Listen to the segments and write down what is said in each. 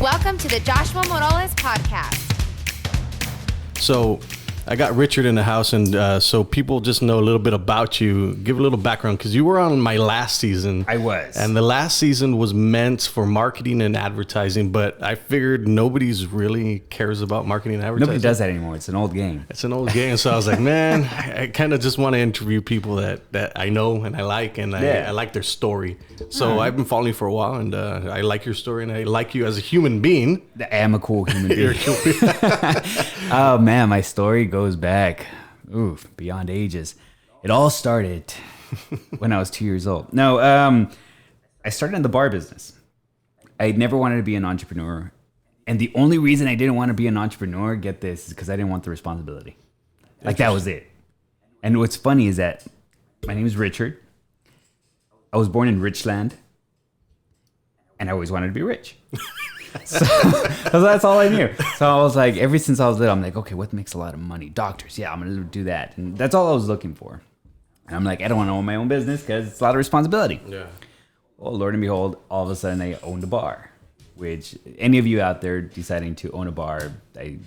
Welcome to the Joshua Moroles podcast. So I got Richard in the house, and so people just know a little bit about you. Give a little background, because you were on my last season. I was. And the last season was meant for marketing and advertising, but I figured nobody's really cares about marketing and advertising. Nobody does that anymore. It's an old game. It's an old game. So I was like, man, I kind of just want to interview people that I know and I like, and I like their story. So I've been following you for a while, and I like your story, and I like you as a human being. I am a cool human being. Oh, man, my story goes back beyond ages. It all started when I was 2 years old. No, I started in the bar business. I never wanted to be an entrepreneur. And the only reason I didn't want to be an entrepreneur, get this, is because I didn't want the responsibility. Like, that was it. And what's funny is that my name is Richard. I was born in Richland, and I always wanted to be rich. So that's all I knew. So I was like, ever since I was little, I'm like, okay, what makes a lot of money? Doctors. Yeah, I'm going to do that. And that's all I was looking for. And I'm like, I don't want to own my own business because it's a lot of responsibility. Yeah. Well, Lord and behold, all of a sudden I owned a bar, which any of you out there deciding to own a bar, I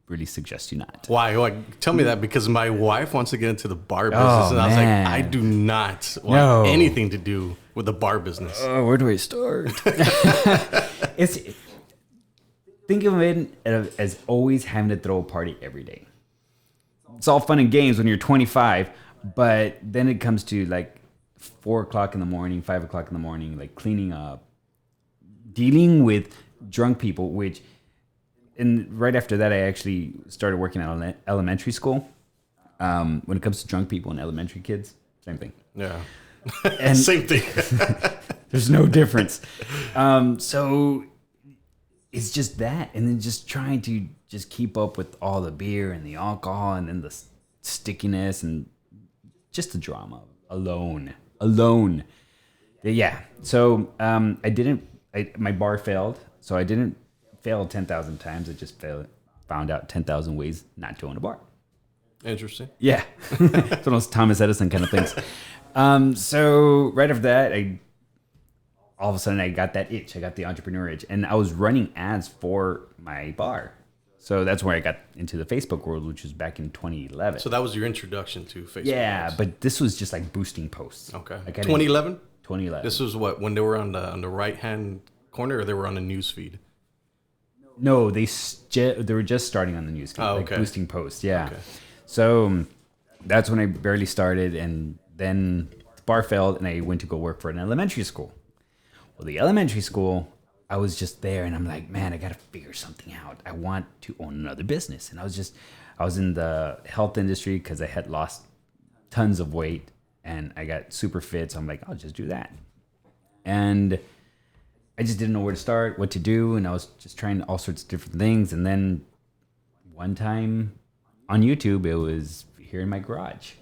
really suggest you not. Why? Like, tell me that, because my wife wants to get into the bar business, and I was like, I do not want anything to do with the bar business. Where do I start? Think of it as always having to throw a party every day. It's all fun and games when you're 25, but then it comes to like 4 o'clock in the morning, 5 o'clock in the morning, like cleaning up, dealing with drunk people, and right after that, I actually started working at elementary school. When it comes to drunk people and elementary kids, same thing. Yeah. And same thing. There's no difference. So it's just that. And then just trying to just keep up with all the beer and the alcohol and then the stickiness and just the drama alone. Yeah. So my bar failed. So I didn't fail 10,000 times. I just found out 10,000 ways not to own a bar. Interesting. Yeah. It's one of those Thomas Edison kind of things. So right after that, all of a sudden I got that itch. I got the entrepreneur itch, and I was running ads for my bar. So that's where I got into the Facebook world, which was back in 2011. So that was your introduction to Facebook. Yeah, but this was just like boosting posts. Okay. Like 2011? 2011. This was what, when they were on the right-hand corner, or they were on the news feed? No, they were just starting on the news feed, like boosting posts. Yeah. Okay. So that's when I barely started, and then the bar failed, and I went to go work for an elementary school. Well, the elementary school, I was just there, and I'm like, man, I got to figure something out. I want to own another business. And I was in the health industry because I had lost tons of weight, and I got super fit. So I'm like, I'll just do that. And I just didn't know where to start, what to do. And I was just trying all sorts of different things. And then one time on YouTube, it was here in my garage.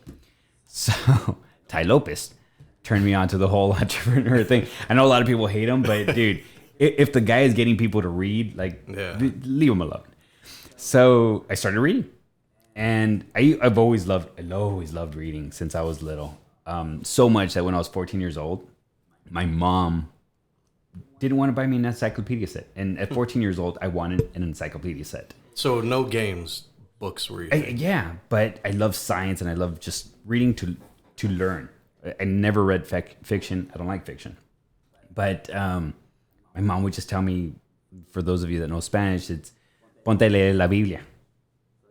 So Ty Lopez turned me on to the whole entrepreneur thing. I know a lot of people hate him, but dude, if the guy is getting people to read, leave him alone. So I started reading, and I've always loved reading since I was little. So much that when I was 14 years old, my mom didn't want to buy me an encyclopedia set, and at 14 years old, I wanted an encyclopedia set. So no games, books were you? Yeah, but I love science, and I love just reading to learn. I never read fiction. I don't like fiction. But my mom would just tell me, for those of you that know Spanish, it's ponte a leer la Biblia.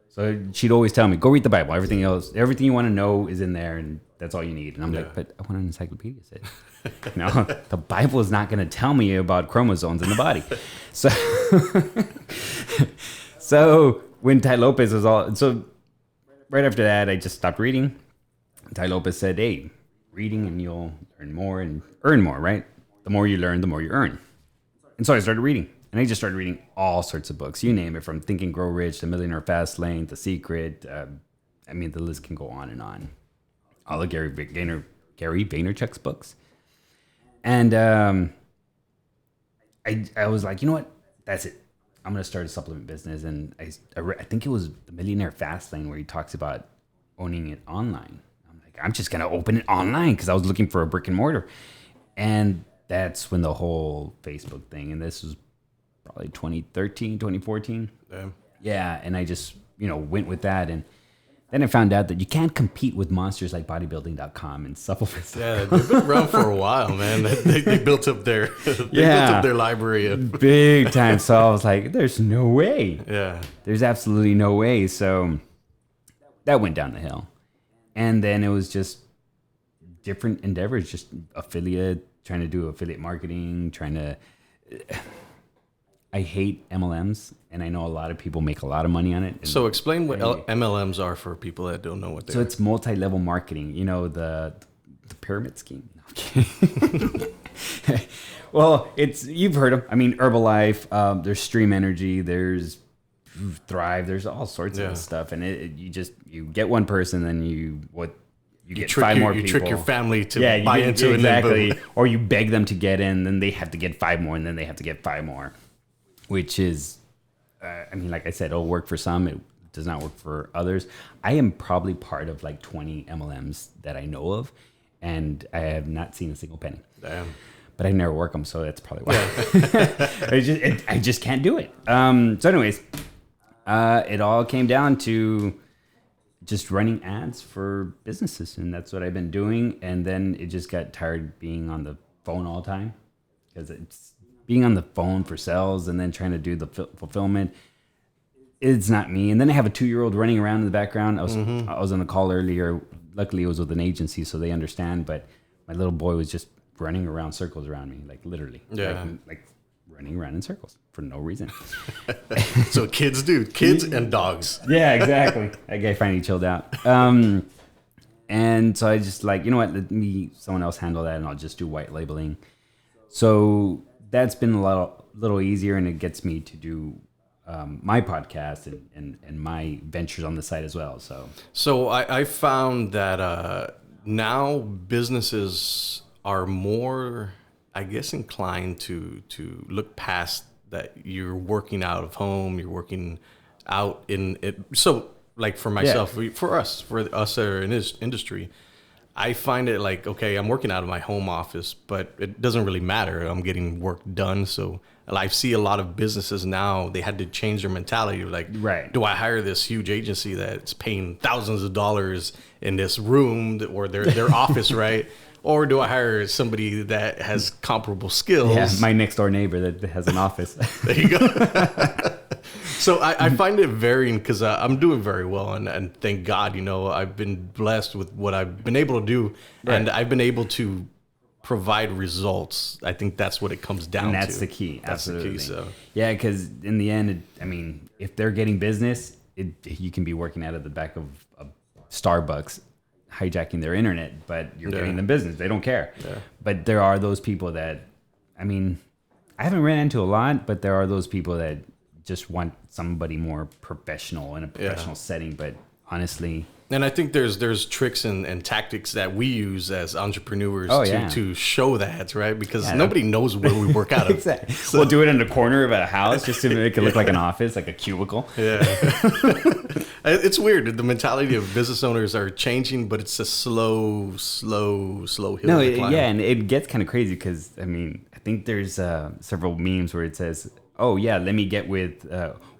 So she'd always tell me, go read the Bible. Everything you want to know is in there, and that's all you need. And I'm like, but I want an encyclopedia set. No, the Bible is not going to tell me about chromosomes in the body. So when Ty Lopez was so right after that, I just stopped reading. Ty Lopez said, hey, reading and you'll learn more and earn more, right? The more you learn, the more you earn. And so I started reading, and I just started reading all sorts of books. You name it, from Think and Grow Rich to Millionaire Fast Lane, The Secret. I mean, the list can go on and on. All of Gary Vaynerchuk's books. And I was like, you know what? That's it. I'm going to start a supplement business. And I think it was The Millionaire Fast Lane, where he talks about owning it online. I'm just going to open it online because I was looking for a brick and mortar. And that's when the whole Facebook thing, and this was probably 2013, 2014. Damn. Yeah, and I just, went with that. And then I found out that you can't compete with monsters like bodybuilding.com and supplements. Yeah, they've been around for a while, man. They built up their built up their library big time. So I was like, there's no way. Yeah. There's absolutely no way. So that went down the hill. And then it was just different endeavors, just affiliate, trying to do affiliate marketing, I hate MLMs, and I know a lot of people make a lot of money on it. So explain what MLMs are for people that don't know what they are. So it's multi-level marketing, the pyramid scheme. No, I'm kidding. Well, you've heard of, Herbalife, there's Stream Energy, there's Thrive, there's all sorts of stuff. And you get one person, then you get five more people. You trick your family to buy into it. Exactly. Or you beg them to get in, then they have to get 5 more, and then they have to get 5 more. Which is, like I said, it'll work for some. It does not work for others. I am probably part of like 20 MLMs that I know of, and I have not seen a single penny. Damn. But I never work them, so that's probably why. I just can't do it. So anyways, it all came down to just running ads for businesses, and that's what I've been doing. And then it just got tired being on the phone all the time, because it's being on the phone for sales and then trying to do the fulfillment. It's not me. And then I have a 2-year-old running around in the background. I was on the call earlier. Luckily, it was with an agency, so they understand. But my little boy was just running around circles around me, like literally. Yeah. Like running around in circles for no reason. So kids and dogs. Yeah, exactly. That guy finally chilled out. And so I just let someone else handle that, and I'll just do white labeling. So that's been a little easier, and it gets me to do my podcast and my ventures on the side as well. So I found that now businesses are more, I guess, inclined to look past that. You're working out of home, you're working out in it. So like for myself, for us that are in this industry, I find it like, okay, I'm working out of my home office, but it doesn't really matter. I'm getting work done. So I see a lot of businesses now, they had to change their mentality. Like, right. Do I hire this huge agency that's paying thousands of dollars in this room or their office, right? Or do I hire somebody that has comparable skills? Yeah, my next door neighbor that has an office. There you go. So I find it varying, because I'm doing very well, and thank God, I've been blessed with what I've been able to do, right. And I've been able to provide results. I think that's what it comes down to. And that's the key. Absolutely. That's the key. So yeah, because in the end, if they're getting business, you can be working out of the back of Starbucks, hijacking their internet, but you're getting them business. They don't care. Yeah. But there are those people that, I haven't ran into a lot, but there are those people that just want somebody more professional in a professional setting. But honestly, and I think there's tricks and tactics that we use as entrepreneurs to show that, right? Because nobody knows where we work out of. Exactly. So, we'll do it in the corner of a house just to make it look like an office, like a cubicle. Yeah. It's weird. The mentality of business owners are changing, but it's a slow hill to climb. Yeah, and it gets kind of crazy because, I think there's several memes where it says, oh, yeah, let me get with,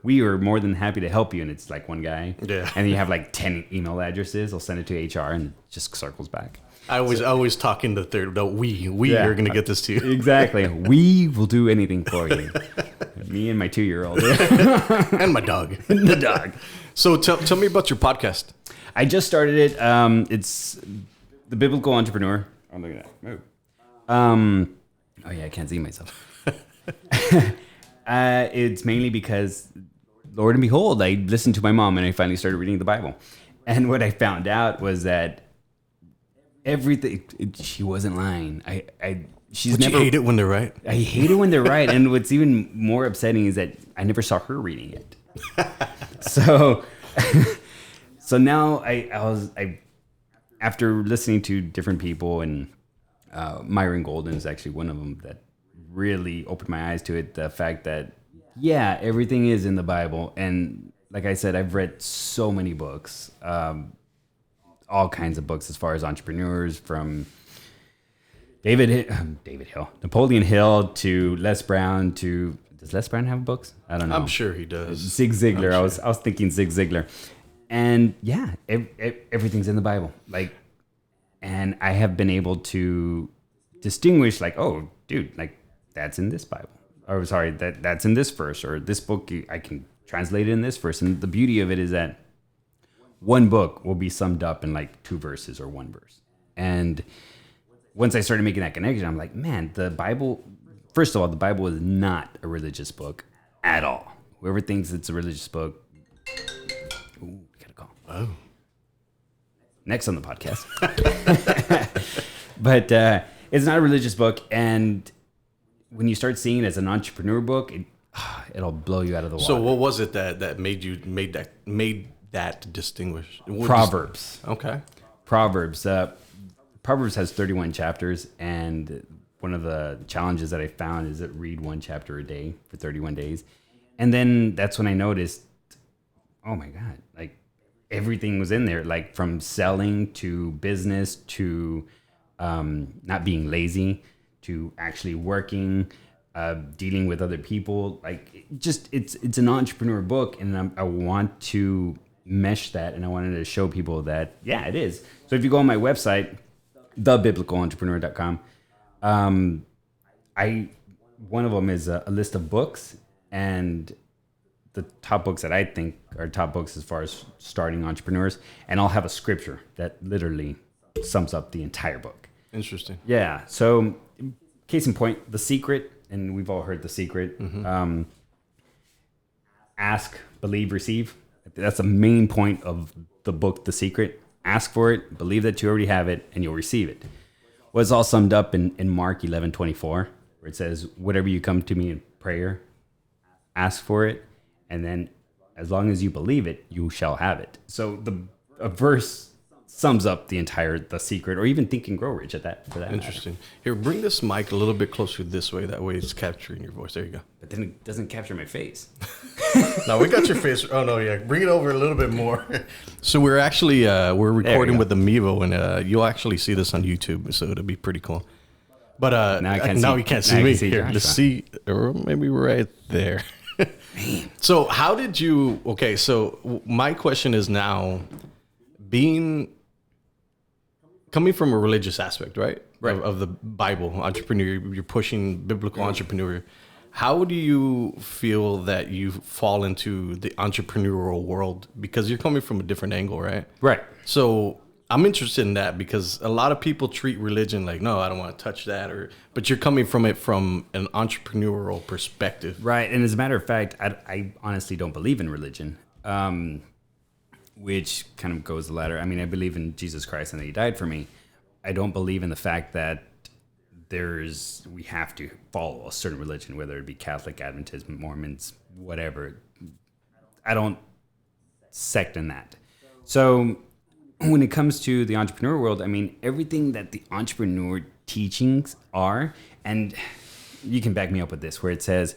we are more than happy to help you. And it's like one guy. Yeah. And you have like 10 email addresses. They'll send it to HR and it just circles back. I always talk in the third. No, we are going to get this to you. Exactly. We will do anything for you. Me and my 2-year-old. And my dog. The dog. So tell me about your podcast. I just started it. It's The Biblical Entrepreneur. Oh, look at that. Move. Oh, yeah, I can't see myself. It's mainly because, Lord and behold, I listened to my mom and I finally started reading the Bible. And what I found out was that everything, she wasn't lying. You hate it when they're right. I hate it when they're right. And what's even more upsetting is that I never saw her reading it. So now I after listening to different people, and Myron Golden is actually one of them that really opened my eyes to it. The fact that, everything is in the Bible. And like I said, I've read so many books, all kinds of books as far as entrepreneurs, from David Hill, Napoleon Hill, to Les Brown, to does Les Brown have books? I don't know. I'm sure he does. Zig Ziglar. I was thinking Zig Ziglar. And yeah, everything's in the Bible. Like, and I have been able to distinguish, like, oh, dude, like that's in this Bible. Or sorry, that's in this verse, or this book I can translate it in this verse. And the beauty of it is that one book will be summed up in like 2 verses or 1 verse. And once I started making that connection, I'm like, man, the Bible, first of all, the Bible is not a religious book at all. Whoever thinks it's a religious book, ooh, got a call. Oh. Next on the podcast. But it's not a religious book. And when you start seeing it as an entrepreneur book, it'll blow you out of the water. So what was it that made that distinguish? Proverbs. Okay. Proverbs. Proverbs has 31 chapters, and one of the challenges that I found is that read 1 chapter a day for 31 days. And then that's when I noticed, oh my God, like everything was in there, like from selling to business to not being lazy to actually working, dealing with other people. Like it's an entrepreneur book, and I want to mesh that, and I wanted to show people that, yeah, it is. So if you go on my website, thebiblicalentrepreneur.com, one of them is a list of books, and the top books that I think are top books as far as starting entrepreneurs, and I'll have a scripture that literally sums up the entire book. Interesting. Yeah. So case in point, The Secret, and we've all heard The Secret. Mm-hmm. Ask, believe, receive. That's the main point of the book, The Secret. Ask for it, believe that you already have it, and you'll receive it. Well, it's all summed up in Mark 11:24, where it says, whatever you come to me in prayer, ask for it, and then as long as you believe it, you shall have it. So a verse sums up The Secret, or even Think and Grow Rich for that Interesting. Matter. Here, bring this mic a little bit closer this way. That way it's capturing your voice. There you go. But then it doesn't capture my face. No, we got your face. Oh, no, yeah. Bring it over a little bit more. So we're actually, we're recording with the Mevo, and you'll actually see this on YouTube, so it'll be pretty cool. But now you can't see me. Here, let's see, or maybe right there. So how did you, okay, so my question is now, coming from a religious aspect, right? Of the Bible, entrepreneur, you're pushing biblical entrepreneur. How do you feel that you fall into the entrepreneurial world? Because you're coming from a different angle, right? Right. So I'm interested in that, because a lot of people treat religion like, no, I don't want to touch that. But you're coming from it from an entrepreneurial perspective. Right. And as a matter of fact, I honestly don't believe in religion. Which kind of goes the latter. I mean, I believe in Jesus Christ and that he died for me. I don't believe in the fact that we have to follow a certain religion, whether it be Catholic, Adventist, Mormons, whatever. I don't sect in that. So when it comes to the entrepreneur world, I mean, everything that the entrepreneur teachings are, and you can back me up with this, where it says,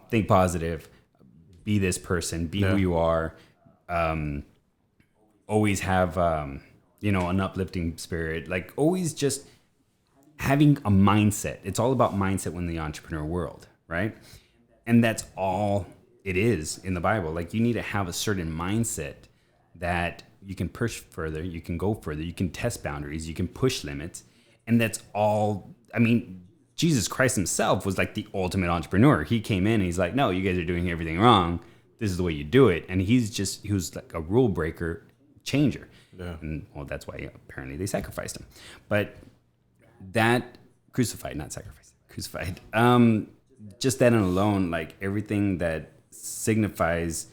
think positive, be this person, be who you are, always have, an uplifting spirit, like always just having a mindset. It's all about mindset in the entrepreneur world, right? And that's all it is in the Bible. Like, you need to have a certain mindset that you can push further, you can go further, you can test boundaries, you can push limits. And that's all, I mean, Jesus Christ himself was like the ultimate entrepreneur. He came in and he's like, no, you guys are doing everything wrong. This is the way you do it. And he was like a rule breaker changer. Yeah. And well, that's why apparently they sacrificed him. But that crucified, just that alone, like everything that signifies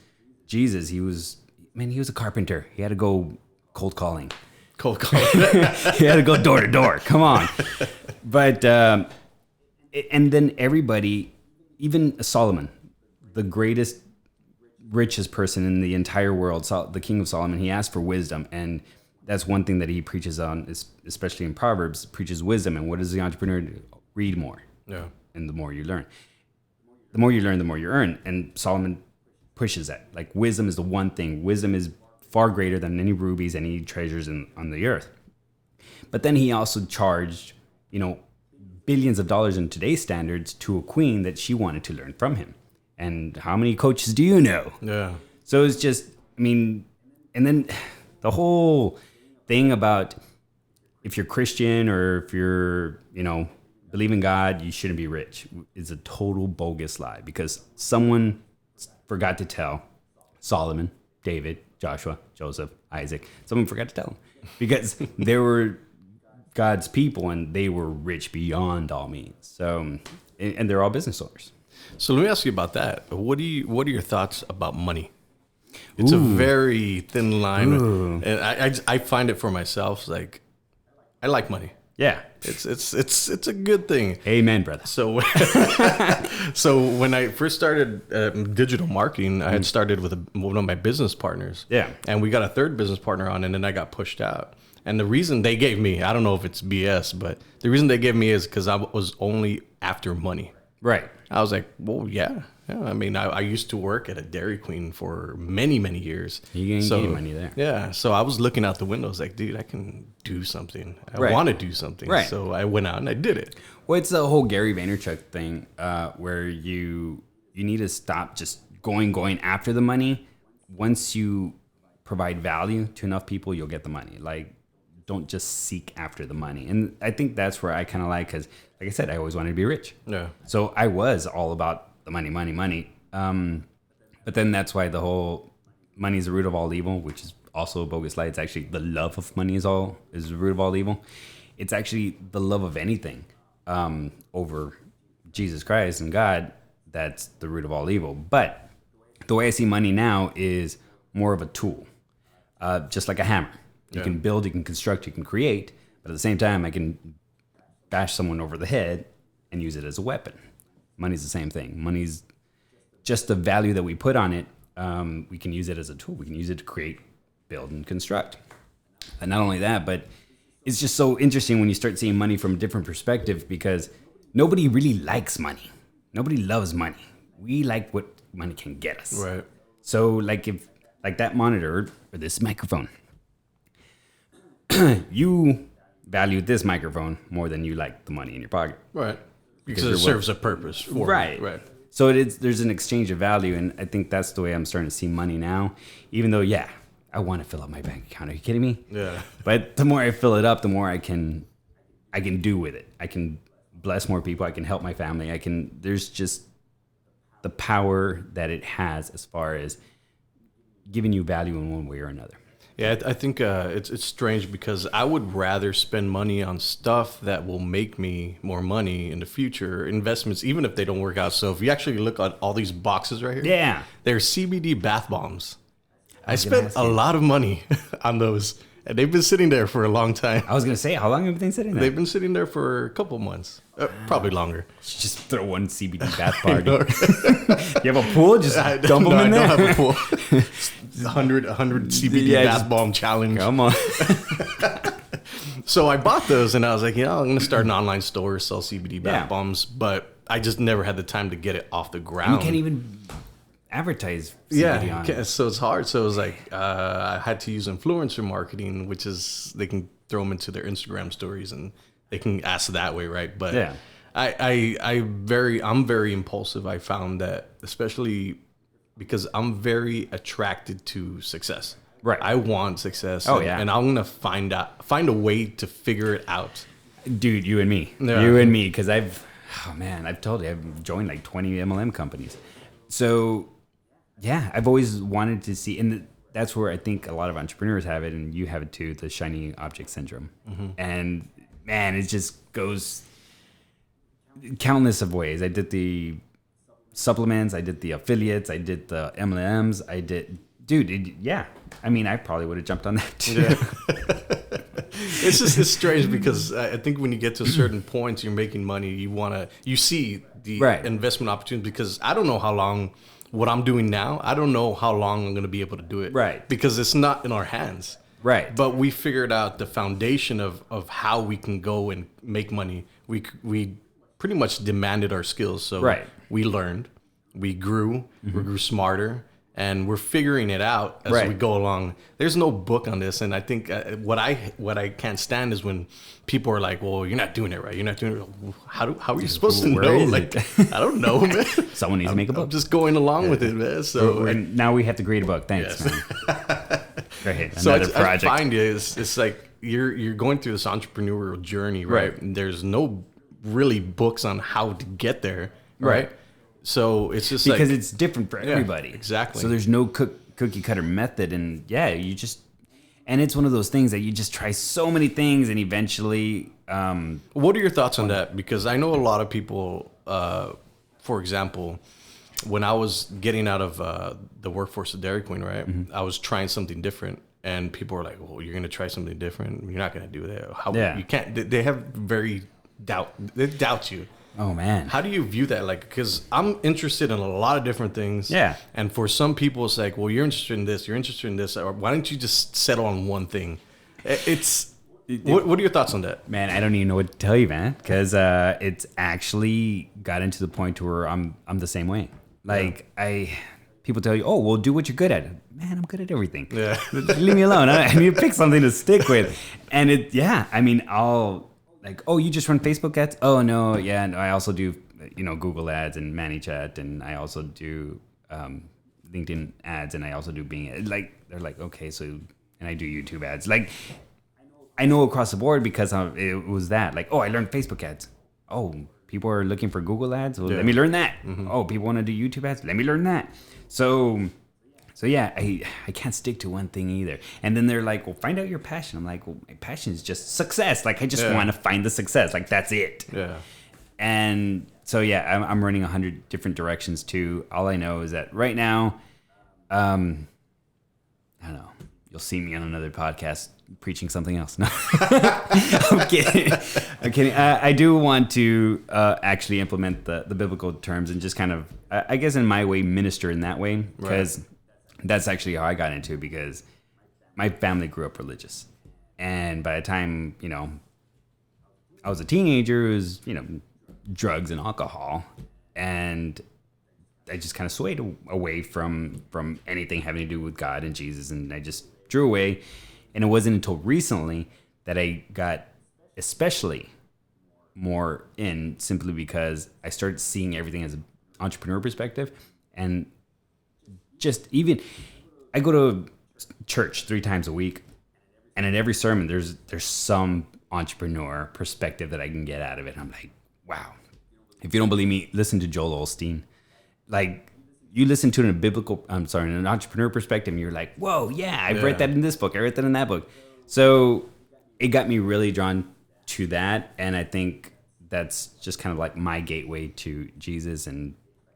Jesus, he was a carpenter. He had to go cold calling. He had to go door to door. Come on. But, and then everybody, even Solomon, the greatest, richest person in the entire world, the King of Solomon, he asked for wisdom. And that's one thing that he preaches on, especially in Proverbs, preaches wisdom. And what does the entrepreneur do? Read more. Yeah. And the more you learn. The more you learn, the more you earn. And Solomon pushes that. Like, wisdom is the one thing. Wisdom is far greater than any rubies, any treasures on the earth. But then he also charged, billions of dollars in today's standards to a queen that she wanted to learn from him. And how many coaches do you know? Yeah. So it's just, I mean, and then the whole thing about if you're Christian or if you're, believe in God, you shouldn't be rich is a total bogus lie, because someone forgot to tell Solomon, David, Joshua, Joseph, Isaac. Someone forgot to tell them, because they were God's people and they were rich beyond all means. So, and they're all business owners. So let me ask you about that. What are your thoughts about money? It's a very thin line, and I find it for myself. Like, I like money. Yeah, it's a good thing. Amen, brother. So, so when I first started digital marketing, I had started with one of my business partners. Yeah, and we got a third business partner on, and then I got pushed out. And the reason they gave me, I don't know if it's BS, but the reason they gave me is because I was only after money. Right. I was like, well, yeah. I mean, I used to work at a Dairy Queen for many, many years. You can get money there. Yeah. So I was looking out the window. I was like, dude, I can do something. I want to do something. Right. So I went out and I did it. Well, it's the whole Gary Vaynerchuk thing where you need to stop just going after the money. Once you provide value to enough people, you'll get the money. Like, don't just seek after the money. And I think that's where I kind of like, because like I said, I always wanted to be rich. Yeah. So I was all about the money. But then that's why the whole money is the root of all evil, which is also a bogus lie. It's actually the love of money is the root of all evil. It's actually the love of anything over Jesus Christ and God. That's the root of all evil. But the way I see money now is more of a tool, just like a hammer. You can build, you can construct, you can create, but at the same time, I can bash someone over the head and use it as a weapon. Money's the same thing. Money's just the value that we put on it. We can use it as a tool. We can use it to create, build, and construct. And not only that, but it's just so interesting when you start seeing money from a different perspective, because nobody really likes money. Nobody loves money. We like what money can get us. Right. So like that monitor or this microphone, you value this microphone more than you like the money in your pocket. Right. Because it serves a purpose for right. Right. So there's an exchange of value, and I think that's the way I'm starting to see money now. Even though, I want to fill up my bank account. Are you kidding me? Yeah. But the more I fill it up, the more I can do with it. I can bless more people. I can help my family. There's just the power that it has as far as giving you value in one way or another. Yeah, I think it's strange, because I would rather spend money on stuff that will make me more money in the future, investments, even if they don't work out. So if you actually look at all these boxes right here, they're CBD bath bombs. I spent a lot of money on those, and they've been sitting there for a long time. I was going to say, how long have they sitting there? They've been sitting there for a couple months, probably longer. Just throw one CBD bath party. You have a pool? Just dump them in there? I don't have a pool. 100 CBD bath bomb challenge. Come on. So I bought those, and I was like, I'm going to start an online store, sell CBD bath bombs, but I just never had the time to get it off the ground. You can't even advertise CBD on it. So it's hard. So it was like I had to use influencer marketing, which is they can throw them into their Instagram stories and they can ask that way, right? But I'm very impulsive. I found that, especially because I'm very attracted to success. Right. I want success. Oh, and I'm gonna find a way to figure it out. Dude, you and me. Yeah. You and me, because I've told you, I've joined like 20 MLM companies. So I've always wanted to see, and that's where I think a lot of entrepreneurs have it, and you have it too, the shiny object syndrome. Mm-hmm. And man, it just goes countless of ways. I did the supplements, I did the affiliates, I did the MLMs, I mean, I probably would have jumped on that too. Yeah. It's strange, because I think when you get to certain points, you're making money, you see the investment opportunity, because I don't know how long what I'm doing now, I don't know how long I'm going to be able to do it. Right. Because it's not in our hands. Right. But we figured out the foundation of how we can go and make money. We pretty much demanded our skills. So we learned, we grew, we grew smarter, and we're figuring it out as we go along. There's no book on this, and I think what I can't stand is when people are like, "Well, you're not doing it right. You're not doing it. How are you supposed to know?" Like, I don't know, man. Someone needs to make a book. I'm just going along with it, man. So and now we have to grade a book. Thanks, man. Go ahead. Another project. I find it's like you're going through this entrepreneurial journey, right? And there's no really books on how to get there, right? So it's just because it's different for everybody. Exactly. So there's no cookie cutter method, and and it's one of those things that you just try so many things, and eventually. What are your thoughts on that? Because I know a lot of people. For example, when I was getting out of the workforce at Dairy Queen, right, I was trying something different, and people were like, "Well, you're going to try something different. You're not going to do that. You can't." They have They doubt you. Oh man, how do you view that? Like, because I'm interested in a lot of different things. Yeah. And for some people, it's like, well, you're interested in this, you're interested in this, or why don't you just settle on one thing? What are your thoughts on that? Man, I don't even know what to tell you, man, because it's actually gotten to the point where I'm the same way. Like people tell you, oh, well, do what you're good at. Man, I'm good at everything. Yeah. Leave me alone. I need to pick something to stick with. And I'll. Like, oh, you just run Facebook ads? Oh, no, yeah. No, I also do, Google ads and ManyChat, and I also do LinkedIn ads, and I also do Bing. Like, they're like, okay, so, and I do YouTube ads. Like, I know across the board because it was that. Like, oh, I learned Facebook ads. Oh, people are looking for Google ads? Well, let me learn that. Mm-hmm. Oh, people want to do YouTube ads? Let me learn that. So yeah, I can't stick to one thing either. And then they're like, well, find out your passion. I'm like, well, my passion is just success. Like, I just want to find the success. Like, that's it. Yeah. And so, yeah, I'm running 100 different directions too. All I know is that right now, I don't know. You'll see me on another podcast preaching something else. No, I'm kidding. I'm kidding. I do want to actually implement the biblical terms and just kind of, I guess in my way, minister in that way. Because that's actually how I got into it, because my family grew up religious. And by the time, I was a teenager, it was, drugs and alcohol. And I just kind of swayed away from anything having to do with God and Jesus. And I just drew away. And it wasn't until recently that I got especially more in, simply because I started seeing everything as an entrepreneur perspective. And just even, I go to church 3 times a week, and in every sermon, there's some entrepreneur perspective that I can get out of it. And I'm like, wow. If you don't believe me, listen to Joel Osteen. Like, you listen to it in an entrepreneur perspective, and you're like, whoa, yeah, I've read that in this book. I read that in that book. So it got me really drawn to that. And I think that's just kind of like my gateway to Jesus. And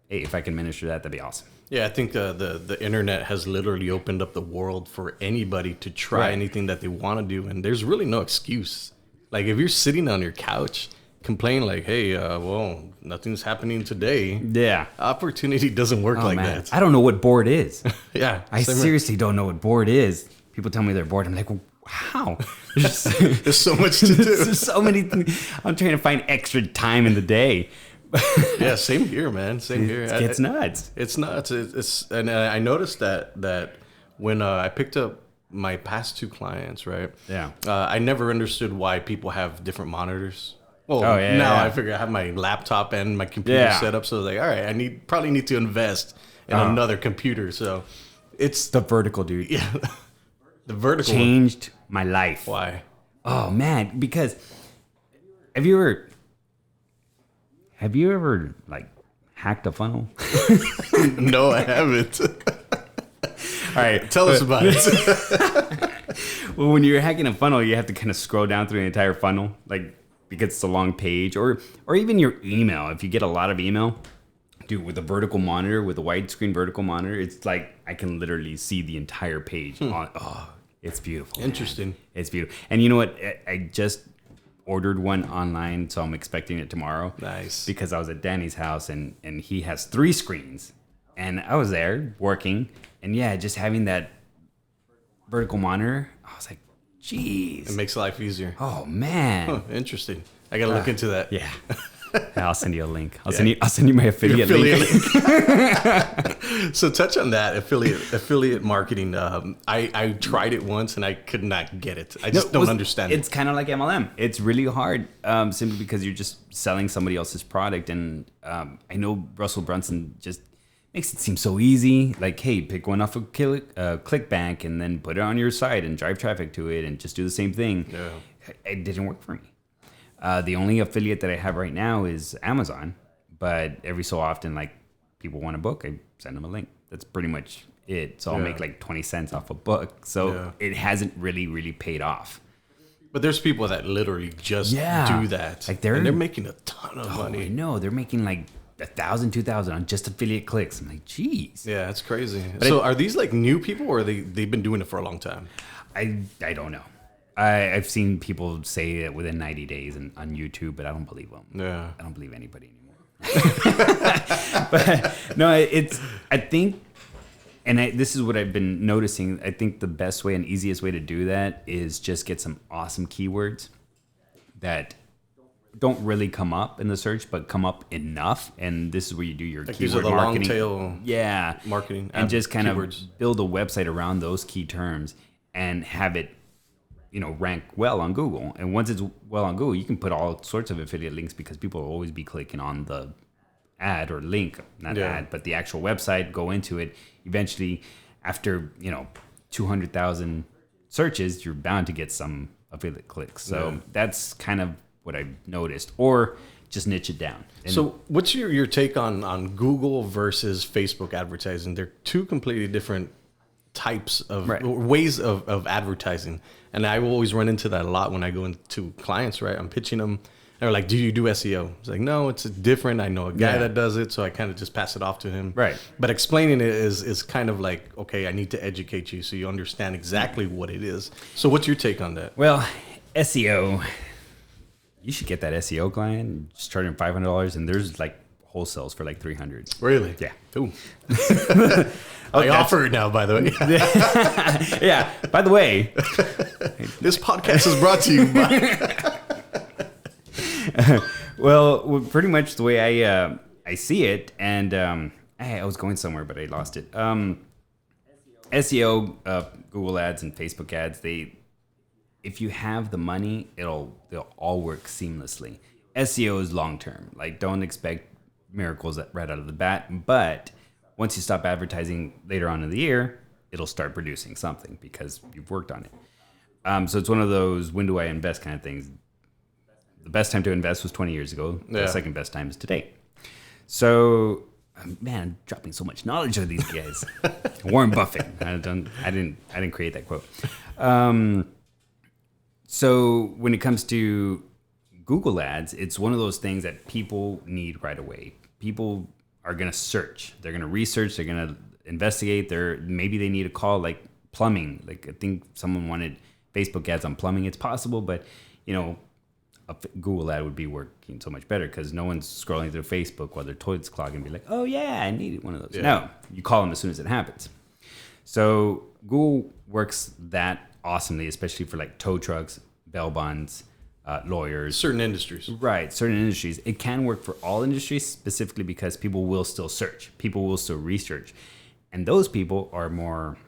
hey, if I can minister that, that'd be awesome. Yeah, I think the internet has literally opened up the world for anybody to try anything that they want to do. And there's really no excuse. Like, if you're sitting on your couch complaining like, hey, well, nothing's happening today. Yeah. Opportunity doesn't work like that. I don't know what bored is. Yeah. I seriously don't know what bored is. People tell me they're bored. I'm like, well, how? There's so much to do. There's so many things. I'm trying to find extra time in the day. Yeah, same here, man. Same here. It's nuts. It's nuts. And I noticed that when I picked up my past 2 clients, right? Yeah. I never understood why people have different monitors. Well, I figure I have my laptop and my computer set up, so I was like, all right, I probably need to invest in another computer. So it's the vertical, dude. Yeah, the vertical changed my life. Why? Oh man, because have you ever like hacked a funnel? No, I haven't. All right, tell us about it. Well, when you're hacking a funnel, you have to kind of scroll down through the entire funnel, like, because it's a long page, or even your email. If you get a lot of email, dude, with a vertical monitor, with a widescreen vertical monitor, it's like I can literally see the entire page. It's beautiful. Interesting. Man. It's beautiful. And you know what? I just ordered one online, so I'm expecting it tomorrow. Nice. Because I was at Danny's house, and he has 3 screens, and I was there working, and just having that vertical monitor, I was like, jeez. It makes life easier. Oh, man. Huh, interesting. I got to look into that. Yeah. I'll send you a link. I'll send you my affiliate link. So touch on that affiliate marketing. I tried it once and I could not get it. I just don't understand it. It's kind of like MLM. It's really hard simply because you're just selling somebody else's product. And I know Russell Brunson just makes it seem so easy. Like, hey, pick one off of ClickBank and then put it on your site and drive traffic to it and just do the same thing. Yeah. It didn't work for me. The only affiliate that I have right now is Amazon, but every so often, like, people want a book, I send them a link. That's pretty much it. So I'll make like 20 cents off a book. So it hasn't really paid off. But there's people that literally just do that. Like they're making a ton of money. I know. They're making like 1,000, 2,000 on just affiliate clicks. I'm like, geez. Yeah, that's crazy. But so are these like new people or they've been doing it for a long time? I don't know. I've seen people say it within 90 days on YouTube, but I don't believe them. Yeah. I don't believe anybody anymore. But no, I think, and this is what I've been noticing. I think the best way and easiest way to do that is just get some awesome keywords that don't really come up in the search, but come up enough. And this is where you do your like keyword these are the marketing. long tail marketing. And just kind keywords. of build a website around those key terms and have it, rank well on Google. And once it's well on Google, you can put all sorts of affiliate links because people will always be clicking on the ad or link, not ad, but the actual website, go into it. Eventually, after, 200,000 searches, you're bound to get some affiliate clicks. So that's kind of what I've noticed, or just niche it down. And so what's your take on Google versus Facebook advertising? They're two completely different types of ways of advertising. And I will always run into that a lot when I go into clients, right? I'm pitching them. They're like, do you do SEO? It's like, no, it's different. I know a guy that does it. So I kind of just pass it off to him. Right. But explaining it is kind of like, okay, I need to educate you so you understand exactly what it is. So what's your take on that? Well, SEO, you should get that SEO client and just charge him $500. And there's like wholesales for like $300. Really? Yeah. Ooh. I offer it now, by the way. Yeah. By the way, this podcast is brought to you by. Well, pretty much the way I see it, and I was going somewhere, but I lost it. SEO, Google ads, and Facebook ads. If you have the money, they'll all work seamlessly. SEO is long term. Like, don't expect miracles right out of the bat, but once you stop advertising later on in the year, it'll start producing something because you've worked on it. So it's one of those, when do I invest kind of things. The best time to invest was 20 years ago. The second best time is today. So, man, I'm dropping so much knowledge on these guys. Warren Buffett. I didn't create that quote. So when it comes to Google ads, it's one of those things that people need right away. People are going to search. They're going to research. They're going to investigate. Maybe they need a call, like plumbing. Like, I think someone wanted Facebook ads on plumbing. It's possible, but a Google ad would be working so much better because no one's scrolling through Facebook while their toilet's clogging and be like, oh yeah, I need one of those. Yeah. No, you call them as soon as it happens. So Google works that awesomely, especially for like tow trucks, bail bonds, lawyers. Certain industries. Right, certain industries. It can work for all industries specifically because people will still search. People will still research. And those people are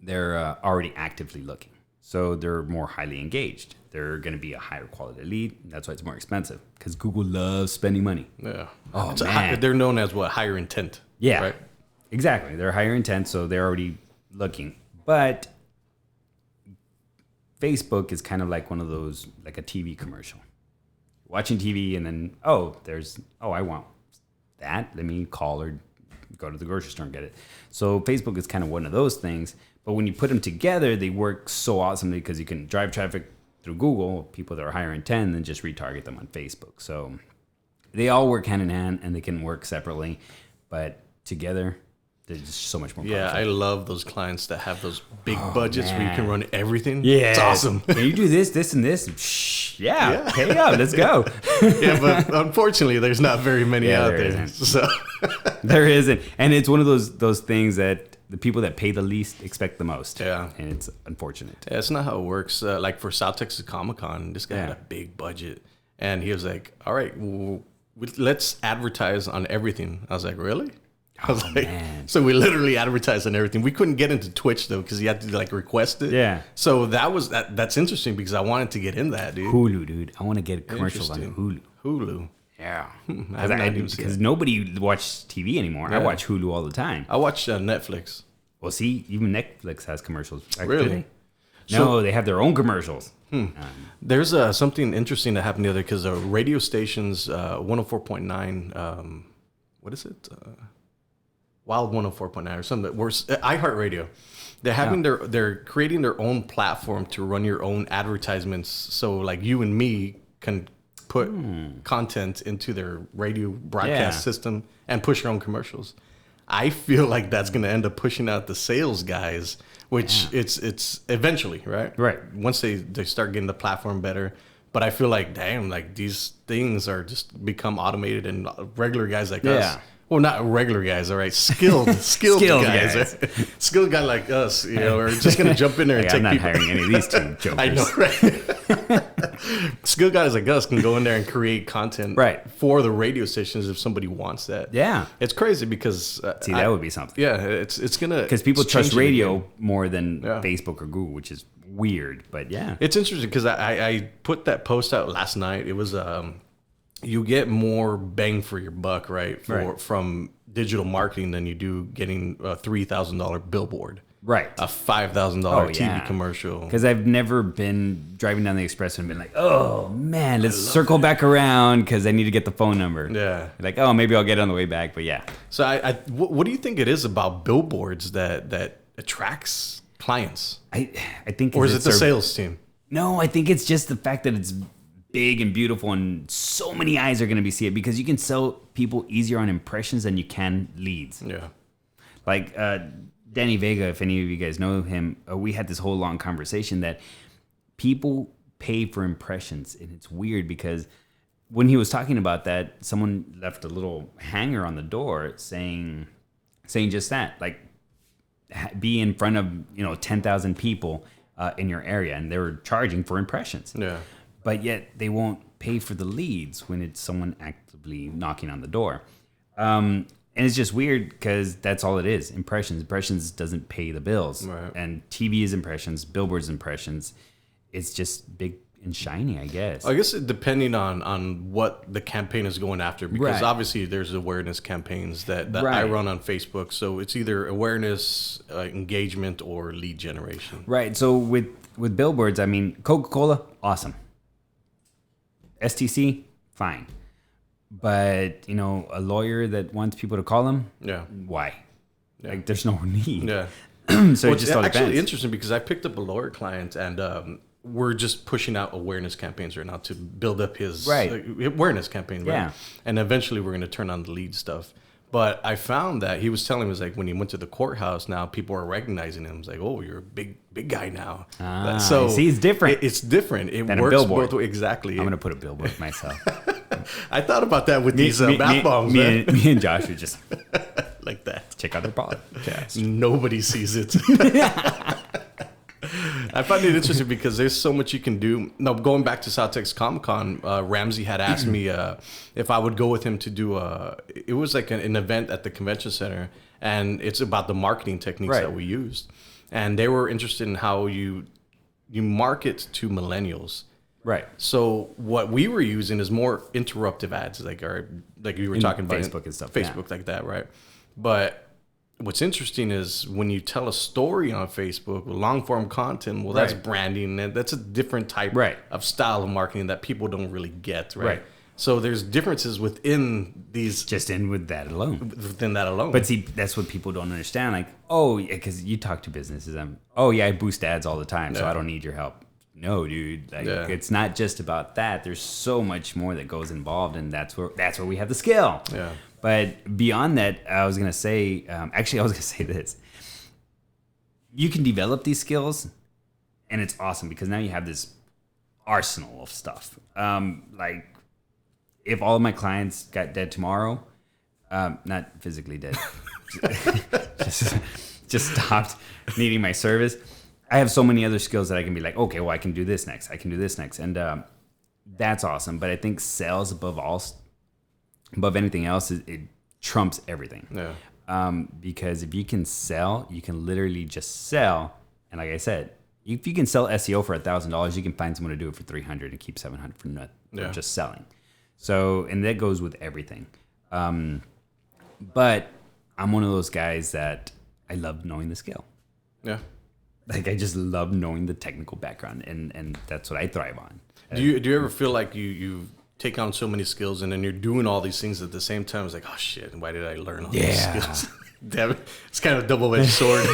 they're already actively looking. So they're more highly engaged. They're going to be a higher quality lead. That's why it's more expensive because Google loves spending money. Yeah. Oh, man. They're known as what? Higher intent. Yeah. Right? Exactly. They're higher intent, so they're already looking. But Facebook is kind of like one of those, like a TV commercial. Watching TV and then, I want that. Let me call or go to the grocery store and get it. So Facebook is kind of one of those things. But when you put them together, they work so awesomely because you can drive traffic through Google, people that are higher intent, and then just retarget them on Facebook. So they all work hand in hand and they can work separately, but together they're just so much more powerful. Yeah, I love those clients that have those big budgets where you can run everything. Yeah. It's awesome. Can you do this, and this? Shh, yeah. Pay up. Let's go. Yeah, but unfortunately, there's not very many out there. Isn't. So there isn't. And it's one of those things that the people that pay the least expect the most. Yeah. And it's unfortunate. Yeah, that's not how it works. Like for South Texas Comic Con, this guy had a big budget. And he was like, all right, let's advertise on everything. I was like, really? I was like, man. So we literally advertised on everything. We couldn't get into Twitch though because you had to like request it. Yeah. So that's interesting because I wanted to get in that, dude. Hulu, dude. I want to get commercials on Hulu. Hulu. Yeah. Because nobody watches TV anymore. Yeah. I watch Hulu all the time. I watch Netflix. Well, see, even Netflix has commercials. Really? No, they have their own commercials. There's something interesting that happened the other because the radio stations, 104.9, what is it? Wild 104.9 or something. iHeartRadio. They're having they're creating their own platform to run your own advertisements. So like you and me can put content into their radio broadcast system and push your own commercials. I feel like that's going to end up pushing out the sales guys, which it's eventually, right? Right. Once they start getting the platform better. But I feel like, damn, like these things are just become automated and regular guys like us. Well, not regular guys, all right. Skilled guys. Right? Skilled guy like us, you know, are just going to jump in there and take people. I'm not hiring any of these two jokers. I know, right? Skilled guys like us can go in there and create content for the radio stations if somebody wants that. Yeah. It's crazy because... See, that would be something. Yeah, it's going to... Because people trust radio more than Facebook or Google, which is weird, but yeah. It's interesting because I put that post out last night. It was... you get more bang for your buck, right? From digital marketing than you do getting a $3,000 billboard. Right. A $5,000 TV commercial. Because I've never been driving down the expressway and been like, oh, man, let's circle back around because I need to get the phone number. Yeah. Like, oh, maybe I'll get it on the way back, but yeah. So what do you think it is about billboards that attracts clients? I think... Or is it the sales team? No, I think it's just the fact that it's big and beautiful and so many eyes are going to be see it because you can sell people easier on impressions than you can leads. Yeah. Like Danny Vega, if any of you guys know him, we had this whole long conversation that people pay for impressions. And it's weird because when he was talking about that, someone left a little hanger on the door saying just that, like be in front of, 10,000 people in your area and they were charging for impressions. Yeah. But yet they won't pay for the leads when it's someone actively knocking on the door. And it's just weird because that's all it is. Impressions. Impressions doesn't pay the bills. Right. And TV is impressions, billboards impressions. It's just big and shiny, I guess. I guess depending on what the campaign is going after, because obviously there's awareness campaigns that I run on Facebook. So it's either awareness, engagement, or lead generation. Right. So with billboards, I mean, Coca-Cola, awesome. STC, fine. But, a lawyer that wants people to call him, why? Yeah. Like, there's no need. Yeah. So it just all depends. Actually interesting because I picked up a lawyer client and we're just pushing out awareness campaigns right now to build up his awareness campaign. Right? Yeah. And eventually we're going to turn on the lead stuff. But I found that he was telling me, like when he went to the courthouse now, people are recognizing him. It's like, oh, you're a big guy now. So see, it's different. It's different. It than works a billboard. both ways. Exactly. I'm going to put a billboard myself. I thought about that with these bath bombs. Me and Josh would just like that. Check out their podcast. Nobody sees it. I find it interesting because there's so much you can do. No, going back to South Texas Comic Con, Ramsey had asked me if I would go with him to do it was like an event at the convention center, and it's about the marketing techniques that we used. And they were interested in how you market to millennials. Right. So what we were using is more interruptive ads, like you were talking about Facebook and stuff. Facebook like that, right? But what's interesting is when you tell a story on Facebook with long form content, well, that's branding, and that's a different type of style of marketing that people don't really get, right? So there's differences within these. Just with that alone. Within that alone. But see, that's what people don't understand. Like, oh, yeah, because you talk to businesses. I boost ads all the time, so I don't need your help. No, dude. Like, it's not just about that. There's so much more that goes involved, and that's where we have the skill. Yeah. But beyond that, I was gonna say this. You can develop these skills, and it's awesome because now you have this arsenal of stuff. Like, if all of my clients got dead tomorrow, not physically dead, just stopped needing my service, I have so many other skills that I can be like, okay, well, I can do this next. And that's awesome. But I think sales above all above anything else, it trumps everything. Yeah. Because if you can sell, you can literally just sell. And like I said, if you can sell SEO for $1,000, you can find someone to do it for $300 and keep $700 for nothing. Yeah. Just selling. So, and that goes with everything. But I'm one of those guys that I love knowing the skill. Yeah. Like I just love knowing the technical background, and that's what I thrive on. Do you ever feel like you take on so many skills and then you're doing all these things at the same time? It's like, oh shit, why did I learn all these skills? Damn it. It's kind of a double-edged sword.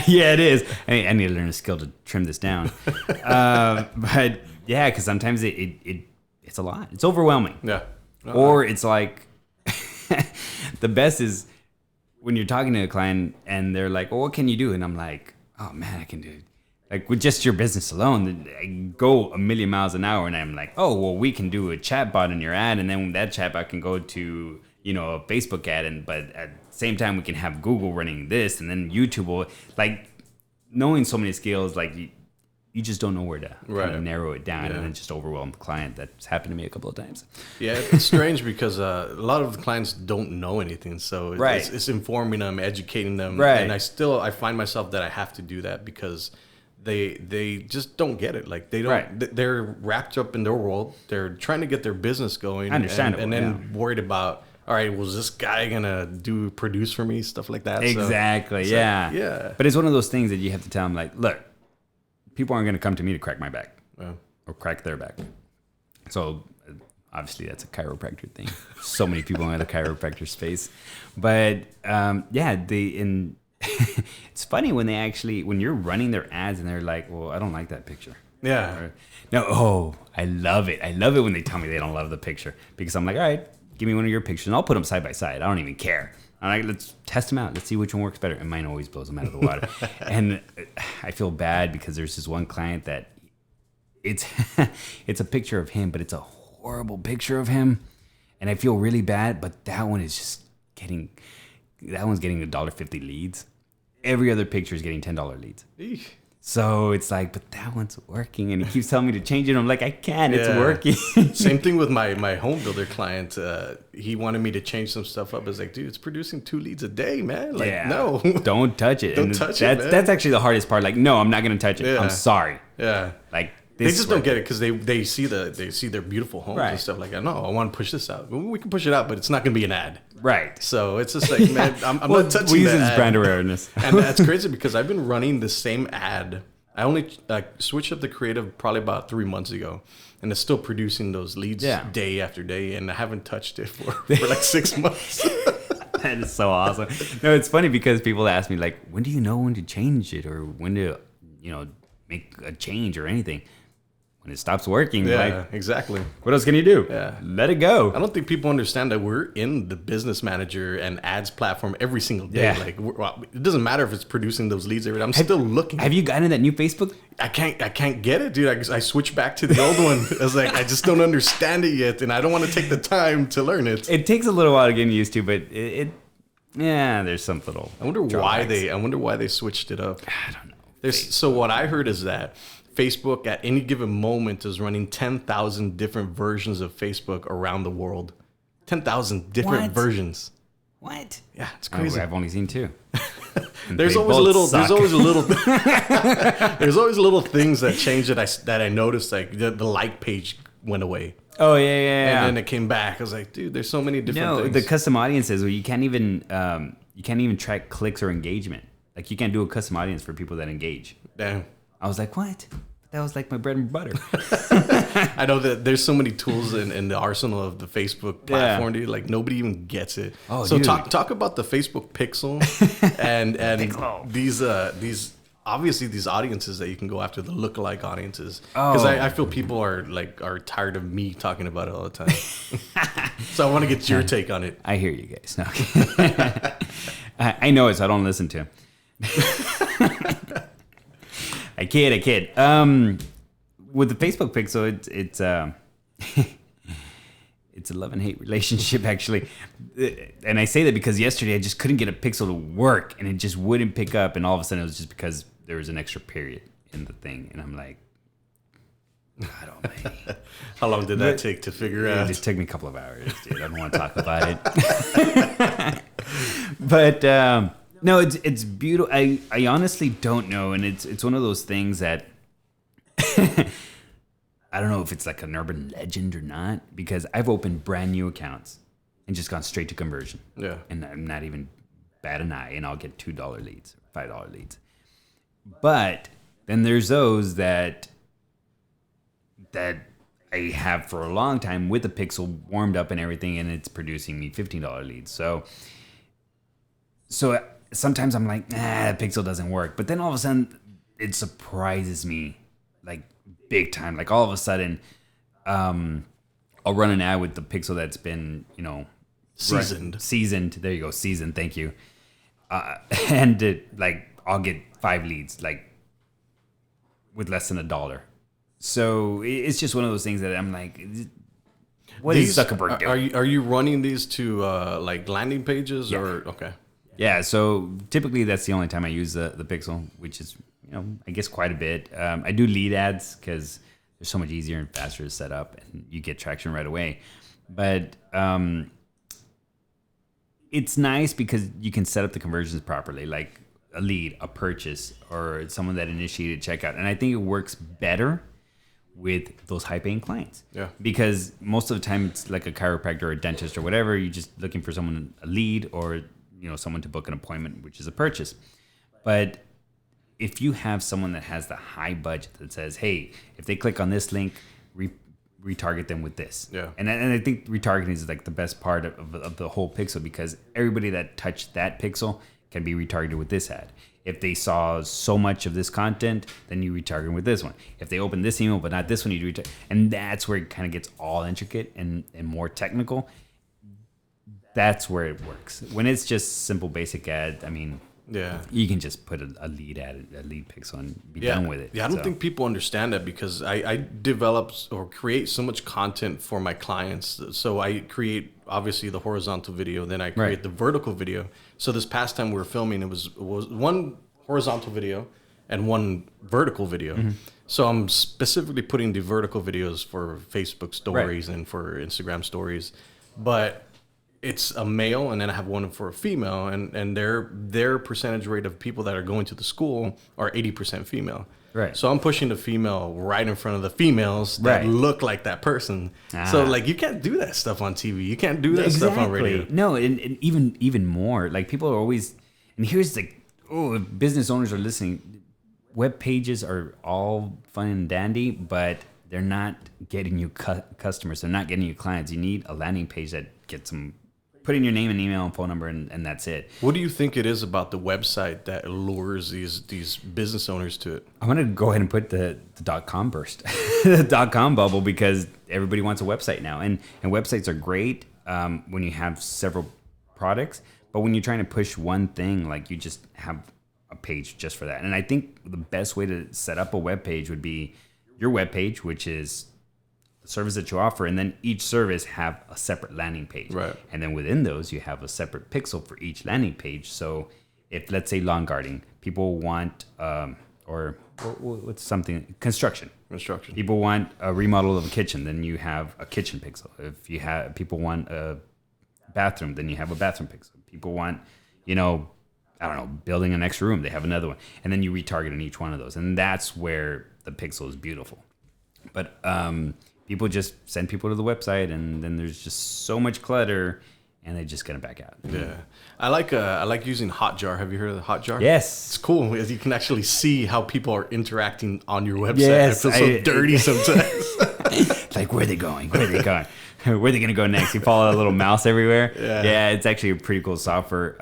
Yeah, it is. I need to learn a skill to trim this down. But yeah, because sometimes it's a lot. It's overwhelming. Yeah. Or it's like the best is when you're talking to a client and they're like, well, what can you do? And I'm like, oh man, I can do it. Like with just your business alone, I go a million miles an hour and I'm like, oh, well, we can do a chatbot in your ad. And then that chatbot can go to, a Facebook ad. But at the same time, we can have Google running this and then YouTube will, like knowing so many skills, like you just don't know where to kind of narrow it down and then just overwhelm the client. That's happened to me a couple of times. Yeah, it's strange because a lot of the clients don't know anything. So it's informing them, educating them. Right. And I find myself that I have to do that because they just don't get it. Like they don't, they're wrapped up in their world. They're trying to get their business going. Understandable. And then worried about, all right, was this guy going to produce for me? Stuff like that. Exactly. So, yeah. But it's one of those things that you have to tell them like, look, people aren't going to come to me to crack my back or crack their back. So obviously that's a chiropractor thing. So many people in the chiropractor space, but it's funny when you're running their ads and they're like, well, I don't like that picture. Yeah. I love it. I love it when they tell me they don't love the picture because I'm like, all right, give me one of your pictures and I'll put them side by side. I don't even care. I'm like, let's test them out. Let's see which one works better. And mine always blows them out of the water. And I feel bad because there's this one client that it's a picture of him, but it's a horrible picture of him. And I feel really bad, but that one is just getting $1.50 leads. Every other picture is getting $10 leads. Eesh. So it's like, but that one's working. And he keeps telling me to change it. I'm like, I can't. It's working. Same thing with my home builder client. He wanted me to change some stuff up. I was like, dude, it's producing 2 leads a day, man. Like, no. Don't touch it. Don't touch it, man. That's actually the hardest part. Like, no, I'm not going to touch it. Yeah. I'm sorry. Yeah. Like, they just don't get it because they see their beautiful homes and stuff like that. No, I want to push this out. We can push it out, but it's not going to be an ad. Right. So it's just like, man, I'm not touching that ad. Brand awareness. And that's crazy because I've been running the same ad. I only switched up the creative probably about 3 months ago, and it's still producing those leads day after day, and I haven't touched it for like 6 months. That is so awesome. No, it's funny because people ask me like, when do you know when to change it or when to, make a change or anything? When it stops working. Yeah, exactly. What else can you do? Yeah. Let it go. I don't think people understand that we're in the business manager and ads platform every single day. Yeah. Like it doesn't matter if it's producing those leads every day. I'm still looking. Have you gotten that new Facebook? I can't get it, dude. I switched back to the old one. I was like, I just don't understand it yet, and I don't want to take the time to learn it. It takes a little while to get used to, but there's some little. I wonder why they switched it up. I don't know. So what I heard is that Facebook at any given moment is running 10,000 different versions of Facebook around the world. 10,000 different versions. What? Yeah, it's crazy. I've only seen 2. There's always a little things that change that I noticed. Like the like page went away. Oh yeah. And then it came back. I was like, dude, there's so many different things. The custom audiences where you can't even track clicks or engagement. Like you can't do a custom audience for people that engage. Damn. I was like, what? That was like my bread and butter. I know that there's so many tools in the arsenal of the Facebook platform, dude. Like nobody even gets it. Oh, so dude. talk about the Facebook Pixel and these obviously these audiences that you can go after, the lookalike audiences. Because I feel people are tired of me talking about it all the time. So I want to get your take on it. I hear you guys. No. I know it, so I don't listen to him. I kid. With the Facebook Pixel, it's a love and hate relationship actually, and I say that because yesterday I just couldn't get a Pixel to work, and it just wouldn't pick up, and all of a sudden it was just because there was an extra period in the thing, and I'm like, God almighty. How long did that take to figure out? It took me a couple of hours, dude. I don't want to talk about it. But no, it's beautiful. I honestly don't know, and it's one of those things that I don't know if it's like an urban legend or not, because I've opened brand new accounts and just gone straight to conversion. Yeah. And I'm not even bat an eye, and I'll get $2 leads, $5 leads. But then there's those that I have for a long time with the pixel warmed up and everything, and it's producing me $15 leads. So sometimes I'm like, the pixel doesn't work. But then all of a sudden, it surprises me, like big time. Like all of a sudden, I'll run an ad with the pixel that's been, seasoned. Seasoned. There you go. Seasoned. Thank you. And I'll get 5 leads, like with less than $1. So it's just one of those things that I'm like, what is Zuckerberg doing? Are you running these to like landing pages or okay? Yeah. So typically that's the only time I use the pixel, which is I guess quite a bit. I do lead ads because they're so much easier and faster to set up, and you get traction right away. But it's nice because you can set up the conversions properly, like a lead, a purchase, or someone that initiated checkout. And I think it works better with those high-paying clients. Yeah. Because most of the time it's like a chiropractor or a dentist or whatever. You're just looking for someone, a lead, or someone to book an appointment, which is a purchase. But if you have someone that has the high budget that says, hey, if they click on this link, retarget them with this. Yeah. And I think retargeting is like the best part of the whole pixel, because everybody that touched that pixel can be retargeted with this ad. If they saw so much of this content, then you retarget them with this one. If they open this email but not this one, you retarget. And that's where it kind of gets all intricate and more technical. That's where it works. When it's just simple basic ad, I mean, you can just put a lead ad, a lead pixel, and be done with it. Yeah, I don't think people understand that, because I develop or create so much content for my clients. So I create obviously the horizontal video, then I create the vertical video. So this past time we were filming, it was one horizontal video and one vertical video. Mm-hmm. So I'm specifically putting the vertical videos for Facebook stories and for Instagram stories, but it's a male, and then I have one for a female, and their percentage rate of people that are going to the school are 80% female. Right. So I'm pushing the female right in front of the females that look like that person. So like, you can't do that stuff on TV. You can't do that stuff on radio. No, and even more. Like, people are always, and here's the, if business owners are listening, web pages are all fun and dandy, but they're not getting you customers. They're not getting you clients. You need a landing page that gets them. Put in your name and email and phone number, and that's it. What do you think it is about the website that allures these business owners to it? I'm going to go ahead and put the .com burst, the .com bubble, because everybody wants a website now. And websites are great when you have several products, but when you're trying to push one thing, like, you just have a page just for that. And I think the best way to set up a web page would be your web page, which is service that you offer, and then each service have a separate landing page. Right. And then within those, you have a separate pixel for each landing page. So if, let's say, lawn guarding, people want, or what's something, construction. People want a remodel of a kitchen, then you have a kitchen pixel. If you have, people want a bathroom, then you have a bathroom pixel. People want, building an extra room, they have another one. And then you retarget on each one of those. And that's where the pixel is beautiful. But, people just send people to the website, and then there's just so much clutter, and they just get them back out. Yeah, I like using Hotjar. Have you heard of the Hotjar? Yes, it's cool, as you can actually see how people are interacting on your website. Yes, I feel so dirty sometimes. Like, where are they going? Where are they going? Where are they going to go next? You follow a little mouse everywhere. Yeah, it's actually a pretty cool software.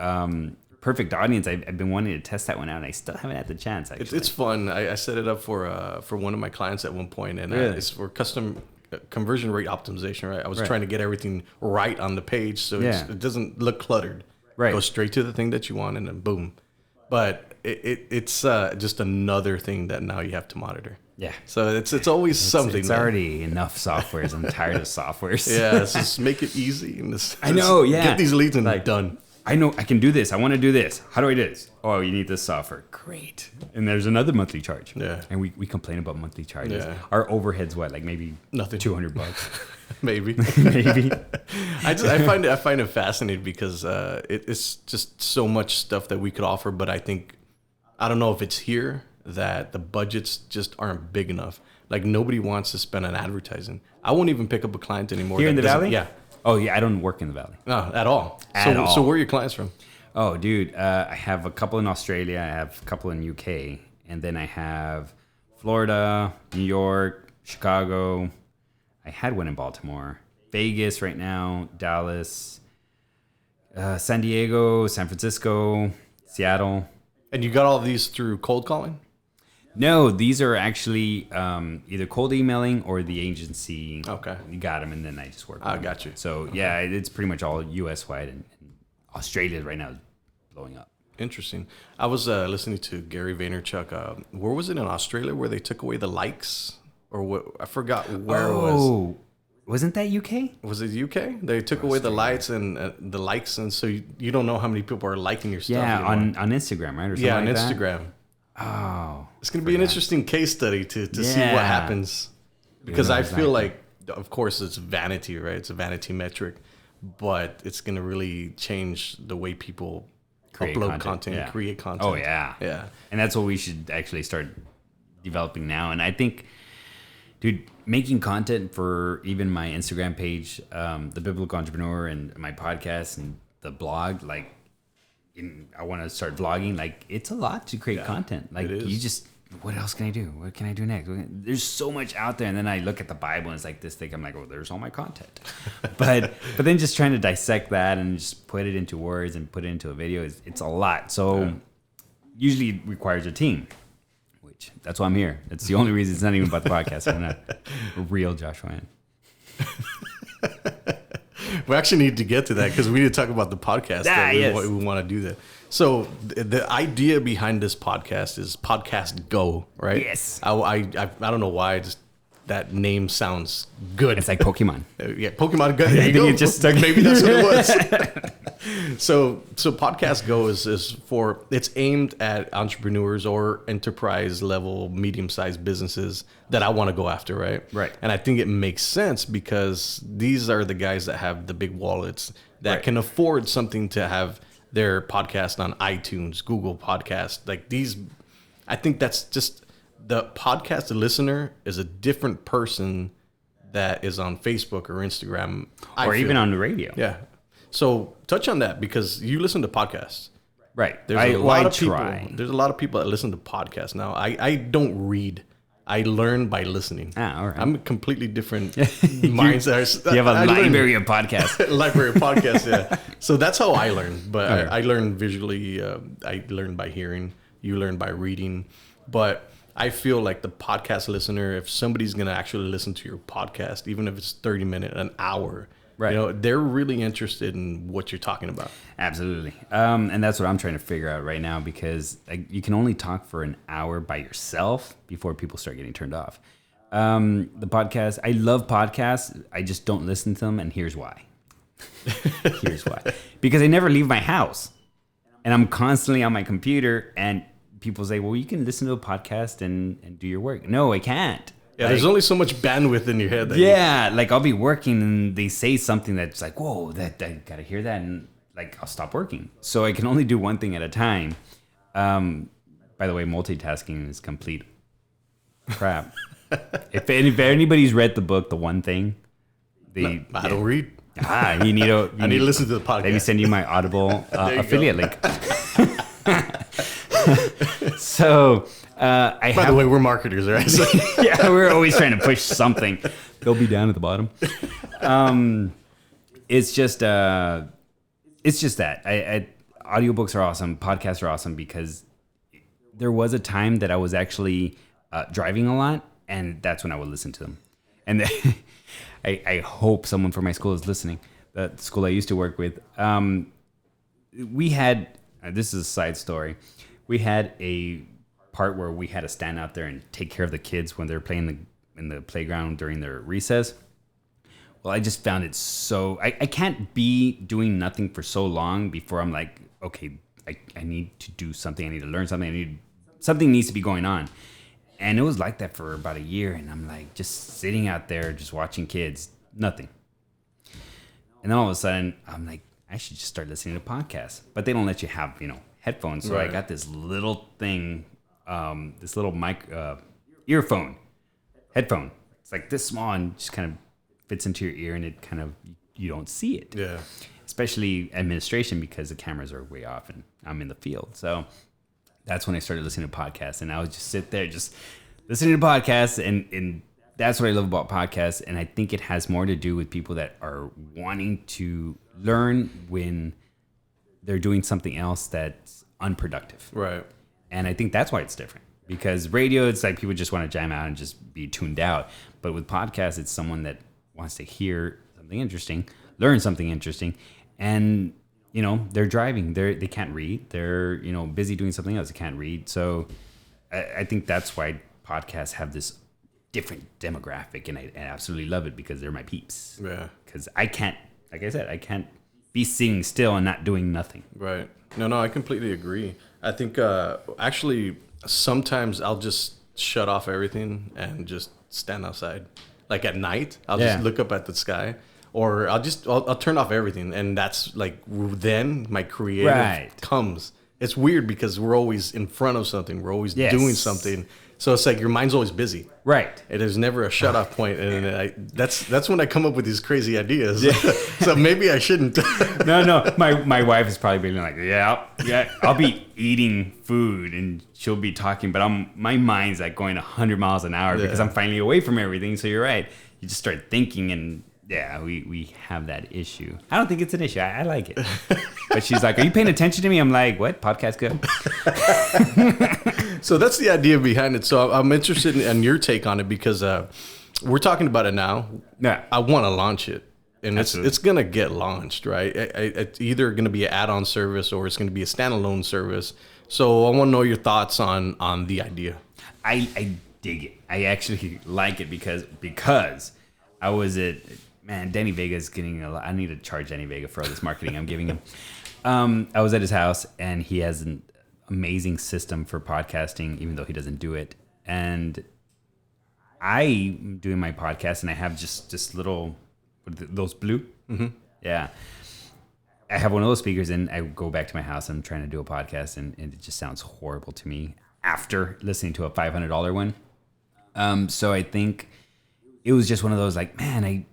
Perfect Audience. I've been wanting to test that one out, and I still haven't had the chance. Actually, it's fun. I set it up for one of my clients at one point, and really? It's for custom conversion rate optimization. Right, I was trying to get everything right on the page, so it doesn't look cluttered. Right, go straight to the thing that you want, and then boom. But it's just another thing that now you have to monitor. Yeah. So it's always something. It's already enough softwares. I'm tired of softwares. Yeah, just make it easy. And I know. Yeah. Get these leads and done. I know I can do this. I want to do this. How do I do this? Oh, you need this software. Great. And there's another monthly charge. Yeah. And we complain about monthly charges. Yeah. Our overhead's what? Like maybe nothing. $200. Maybe. Maybe. I find it fascinating because it's just so much stuff that we could offer, but I don't know if it's here that the budgets just aren't big enough. Like nobody wants to spend on advertising. I won't even pick up a client anymore. Here in the Valley? Yeah. Oh yeah, I don't work in the Valley. No, at all. All. So where are your clients from? Oh, dude, I have a couple in Australia. I have a couple in UK, and then I have Florida, New York, Chicago. I had one in Baltimore, Vegas right now, Dallas, San Diego, San Francisco, Seattle. And you got all of these through cold calling? No, these are actually either cold emailing or the agency. Okay. You got them, and then I just work with I them. got you. So, yeah, it's pretty much all U.S.-wide, and Australia right now is blowing up. Interesting. I was listening to Gary Vaynerchuk. Where was it in Australia where they took away the likes? Or what? I forgot where it was. Oh, wasn't that UK? Was it UK? They took away the lights and the likes, and so you don't know how many people are liking your stuff. Yeah, anymore. on Instagram, right? Or something Yeah, on like that? Instagram. Oh, It's going to be an interesting case study to see what happens. Because I feel like, of course, it's vanity, right? It's a vanity metric. But it's going to really change the way people upload content and create content. Oh, yeah. Yeah. And that's what we should actually start developing now. And I think, dude, making content for even my Instagram page, The Biblical Entrepreneur, and my podcast and the blog, like, I want to start vlogging. Like, it's a lot to create content. Like, you just, what else can I do? What can I do next? There's so much out there. And then I look at the Bible and it's like this thing. I'm like, oh, there's all my content. but then just trying to dissect that and just put it into words and put it into a video, it's a lot. So usually it requires a team, which that's why I'm here. That's the only reason. It's not even about the podcast. I'm not a real Josh Ryan. We actually need to get to that because we need to talk about the podcast. Yes. We want to do that. So the idea behind this podcast is Podcast Go, right? Yes. I don't know why. That name sounds good. It's like Pokemon. Yeah, Pokemon Go. There you go. Maybe that's what it was. So Podcast Go is it's aimed at entrepreneurs or enterprise level, medium-sized businesses that I want to go after, right? Right. And I think it makes sense because these are the guys that have the big wallets that can afford something to have their podcast on iTunes, Google Podcast. Like these, I think that's just the podcast listener is a different person that is on Facebook or Instagram. Or even on the radio. Yeah. So touch on that because you listen to podcasts. Right. There's a lot of people that listen to podcasts now. I don't read. I learn by listening. All right. I'm a completely different mindset. You have a library of podcasts. Library of podcasts, yeah. So that's how I learn. But I learn visually. I learn by hearing. You learn by reading. But I feel like the podcast listener, if somebody's going to actually listen to your podcast, even if it's 30 minutes, an hour, they're really interested in what you're talking about. Absolutely. And that's what I'm trying to figure out right now because you can only talk for an hour by yourself before people start getting turned off. The podcast, I love podcasts. I just don't listen to them. And here's why. Because I never leave my house and I'm constantly on my computer and people say, well, you can listen to a podcast and do your work. No, I can't. Yeah, there's only so much bandwidth in your head. Like I'll be working and they say something that's like, whoa, that I gotta hear that, and like I'll stop working. So I can only do one thing at a time. By the way, multitasking is complete crap. if anybody's read the book, The One Thing, I don't read. You need to. I need to listen to the podcast. Let me send you my Audible affiliate link. So by the way, we're marketers, right? So. Yeah, we're always trying to push something. They'll be down at the bottom. It's just that audiobooks are awesome. Podcasts are awesome because there was a time that I was actually driving a lot, and that's when I would listen to them. And I hope someone from my school is listening. The school I used to work with, we had. This is a side story. We had a part where we had to stand out there and take care of the kids when they're playing in the playground during their recess. Well, I just found it so... I can't be doing nothing for so long before I'm like, okay, I need to do something. I need to learn something. Something needs to be going on. And it was like that for about a year. And I'm like, just sitting out there, just watching kids, nothing. And then all of a sudden, I'm like, I should just start listening to podcasts. But they don't let you have, headphones. So I got this little thing, this little headphone. It's like this small and just kind of fits into your ear, and it kind of, you don't see it. Yeah. Especially administration, because the cameras are way off and I'm in the field. So that's when I started listening to podcasts, and I would just sit there just listening to podcasts, and that's what I love about podcasts. And I think it has more to do with people that are wanting to learn when they're doing something else that's unproductive. Right. And I think that's why it's different, because radio, it's like people just want to jam out and just be tuned out. But with podcasts, it's someone that wants to hear something interesting, learn something interesting, and they're driving, they can't read, they're busy doing something else, they can't read. So I think that's why podcasts have this different demographic, and I absolutely love it, because they're my peeps. Yeah. Because I can't, like I said, I can't be sitting still and not doing nothing. Right. No, I completely agree. I think actually sometimes I'll just shut off everything and just stand outside. Like at night, I'll just look up at the sky, or I'll turn off everything, and that's like then my creative comes. It's weird because we're always in front of something, we're always doing something, so it's like your mind's always busy. Right. And there's never a shut off point, and that's when I come up with these crazy ideas. So maybe I shouldn't. No. My wife is probably being like, I'll be eating food and she'll be talking, but my mind's like going 100 miles an hour because I'm finally away from everything. So you're right. You just start thinking, and we have that issue. I don't think it's an issue. I like it. But she's like, are you paying attention to me? I'm like, what? Podcast good? So that's the idea behind it. So I'm interested in your take on it, because we're talking about it now. Yeah. I want to launch it. And it's going to get launched, right? It's either going to be an add-on service or it's going to be a standalone service. So I want to know your thoughts on the idea. I dig it. I actually like it because I was at... Man, Danny Vega's getting I need to charge Danny Vega for all this marketing I'm giving him. I was at his house, and he has an amazing system for podcasting, even though he doesn't do it. And I'm doing my podcast, and I have just this little, those blue. Mm-hmm. Yeah. I have one of those speakers, and I go back to my house, and I'm trying to do a podcast, and it just sounds horrible to me after listening to a $500 one. So I think it was just one of those like, man,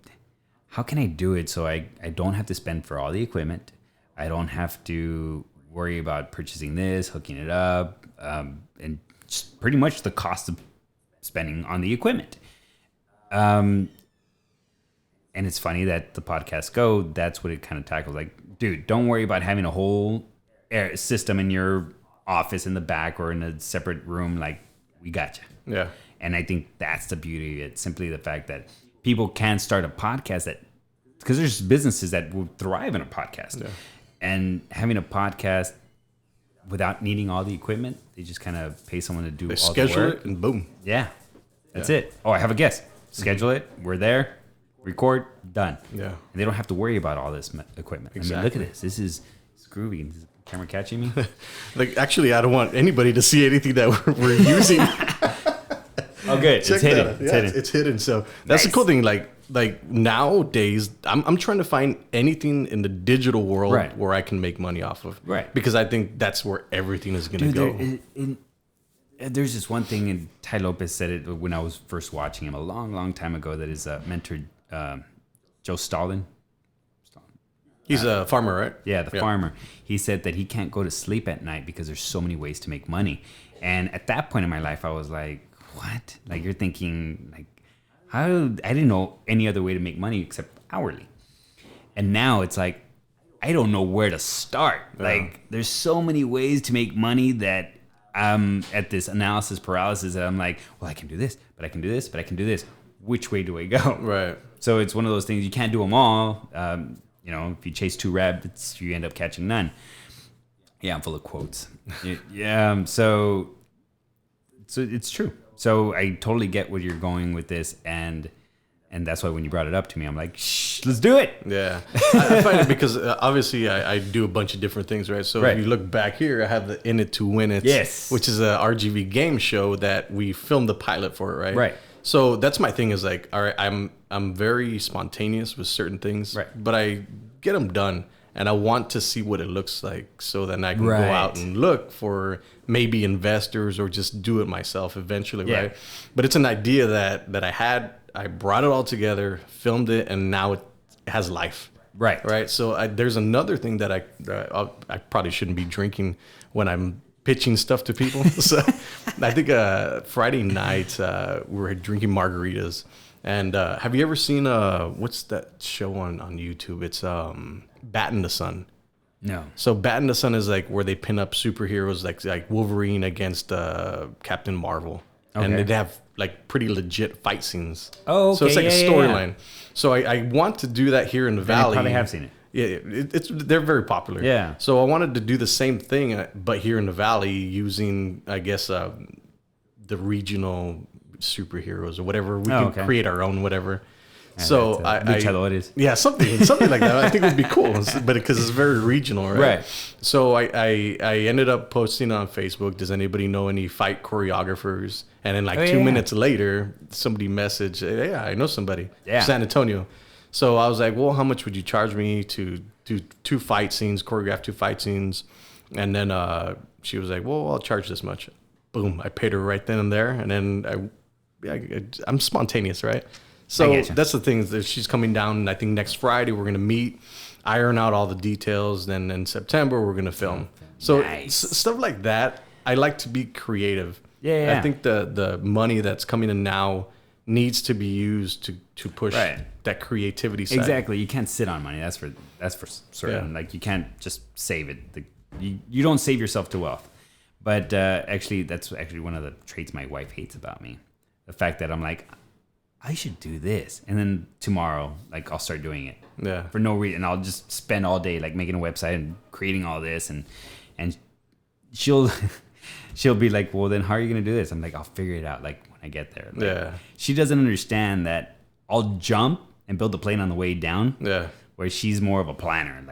how can I do it so I don't have to spend for all the equipment? I don't have to worry about purchasing this, hooking it up, and just pretty much the cost of spending on the equipment. And it's funny that the Podcast Go, that's what it kind of tackles. Like, dude, don't worry about having a whole system in your office in the back or in a separate room. Like, we got you. Yeah. And I think that's the beauty of it. Simply the fact that people can start a podcast because there's businesses that will thrive in a podcast. Yeah. And having a podcast without needing all the equipment, they just kind of pay someone to do all the work. Schedule it and boom. Yeah. That's it. Oh, I have a guest. Schedule it. We're there. Record. Done. Yeah. And they don't have to worry about all this equipment. Exactly. I mean, look at this. This is groovy. Is the camera catching me? Like, actually, I don't want anybody to see anything that we're using. Oh, good. It's hidden. It's hidden. So that's the cool thing. Like nowadays, I'm trying to find anything in the digital world where I can make money off of. Right. Because I think that's where everything is going to go. There's this one thing, and Ty Lopez said it when I was first watching him a long, long time ago, that his mentor, Joe Stalin. He's a farmer, right? Yeah, the farmer. He said that he can't go to sleep at night because there's so many ways to make money. And at that point in my life, I was like, what? Like, you're thinking, like, how? I didn't know any other way to make money except hourly. And now it's like, I don't know where to start. Yeah. Like, there's so many ways to make money that I'm at this analysis paralysis that I'm like, well, I can do this, but I can do this, but I can do this. Which way do I go? Right. So it's one of those things, you can't do them all. If you chase 2 rabbits, you end up catching none. Yeah, I'm full of quotes. Yeah. So it's true. So I totally get where you're going with this, and And that's why when you brought it up to me, I'm like, shh, let's do it. Yeah. I find it because obviously I do a bunch of different things, right? So if you look back here, I have the In It to Win It, which is a RGV game show that we filmed the pilot for, right? Right. So that's my thing is like, all right, I'm very spontaneous with certain things, but I get them done. And I want to see what it looks like so then I can go out and look for maybe investors or just do it myself eventually, right? But it's an idea that I had. I brought it all together, filmed it, and now it has life. Right. So there's another thing that I probably shouldn't be drinking when I'm pitching stuff to people. So I think Friday night we were drinking margaritas. And have you ever seen what's that show on YouTube? It's Bat in the Sun. No. So Bat in the Sun is like where they pin up superheroes like Wolverine against Captain Marvel. Okay. And they have like pretty legit fight scenes. Oh, okay. So it's like a storyline. Yeah. So I want to do that here in the Valley. I probably have seen it. Yeah, they're very popular. Yeah. So I wanted to do the same thing, but here in the Valley using, I guess, the regional superheroes or whatever. We can create our own whatever. So luchadores. Yeah, something like that. I think it would be cool, but because it's very regional, right? So I ended up posting on Facebook. Does anybody know any fight choreographers? And then 2 minutes later, somebody messaged, "Hey, I know somebody, San Antonio." So I was like, "Well, how much would you charge me to do 2 fight scenes, choreograph 2 fight scenes?" And then she was like, "Well, I'll charge this much." Boom! I paid her right then and there, and then I'm spontaneous, right? So that's the thing. That she's coming down, and I think next Friday we're going to meet, iron out all the details. Then in September we're going to film. So stuff like that. I like to be creative. Yeah. I think the money that's coming in now needs to be used to push that creativity side. Exactly. You can't sit on money. That's for certain. Like you can't just save it. You don't save yourself to wealth. But actually, that's actually one of the traits my wife hates about me. The fact that I'm like, I should do this. And then tomorrow, I'll start doing it. Yeah. For no reason. I'll just spend all day, making a website and creating all this. And she'll be like, well, then how are you going to do this? I'm like, I'll figure it out, when I get there. She doesn't understand that I'll jump and build the plane on the way down. Yeah. Where she's more of a planner.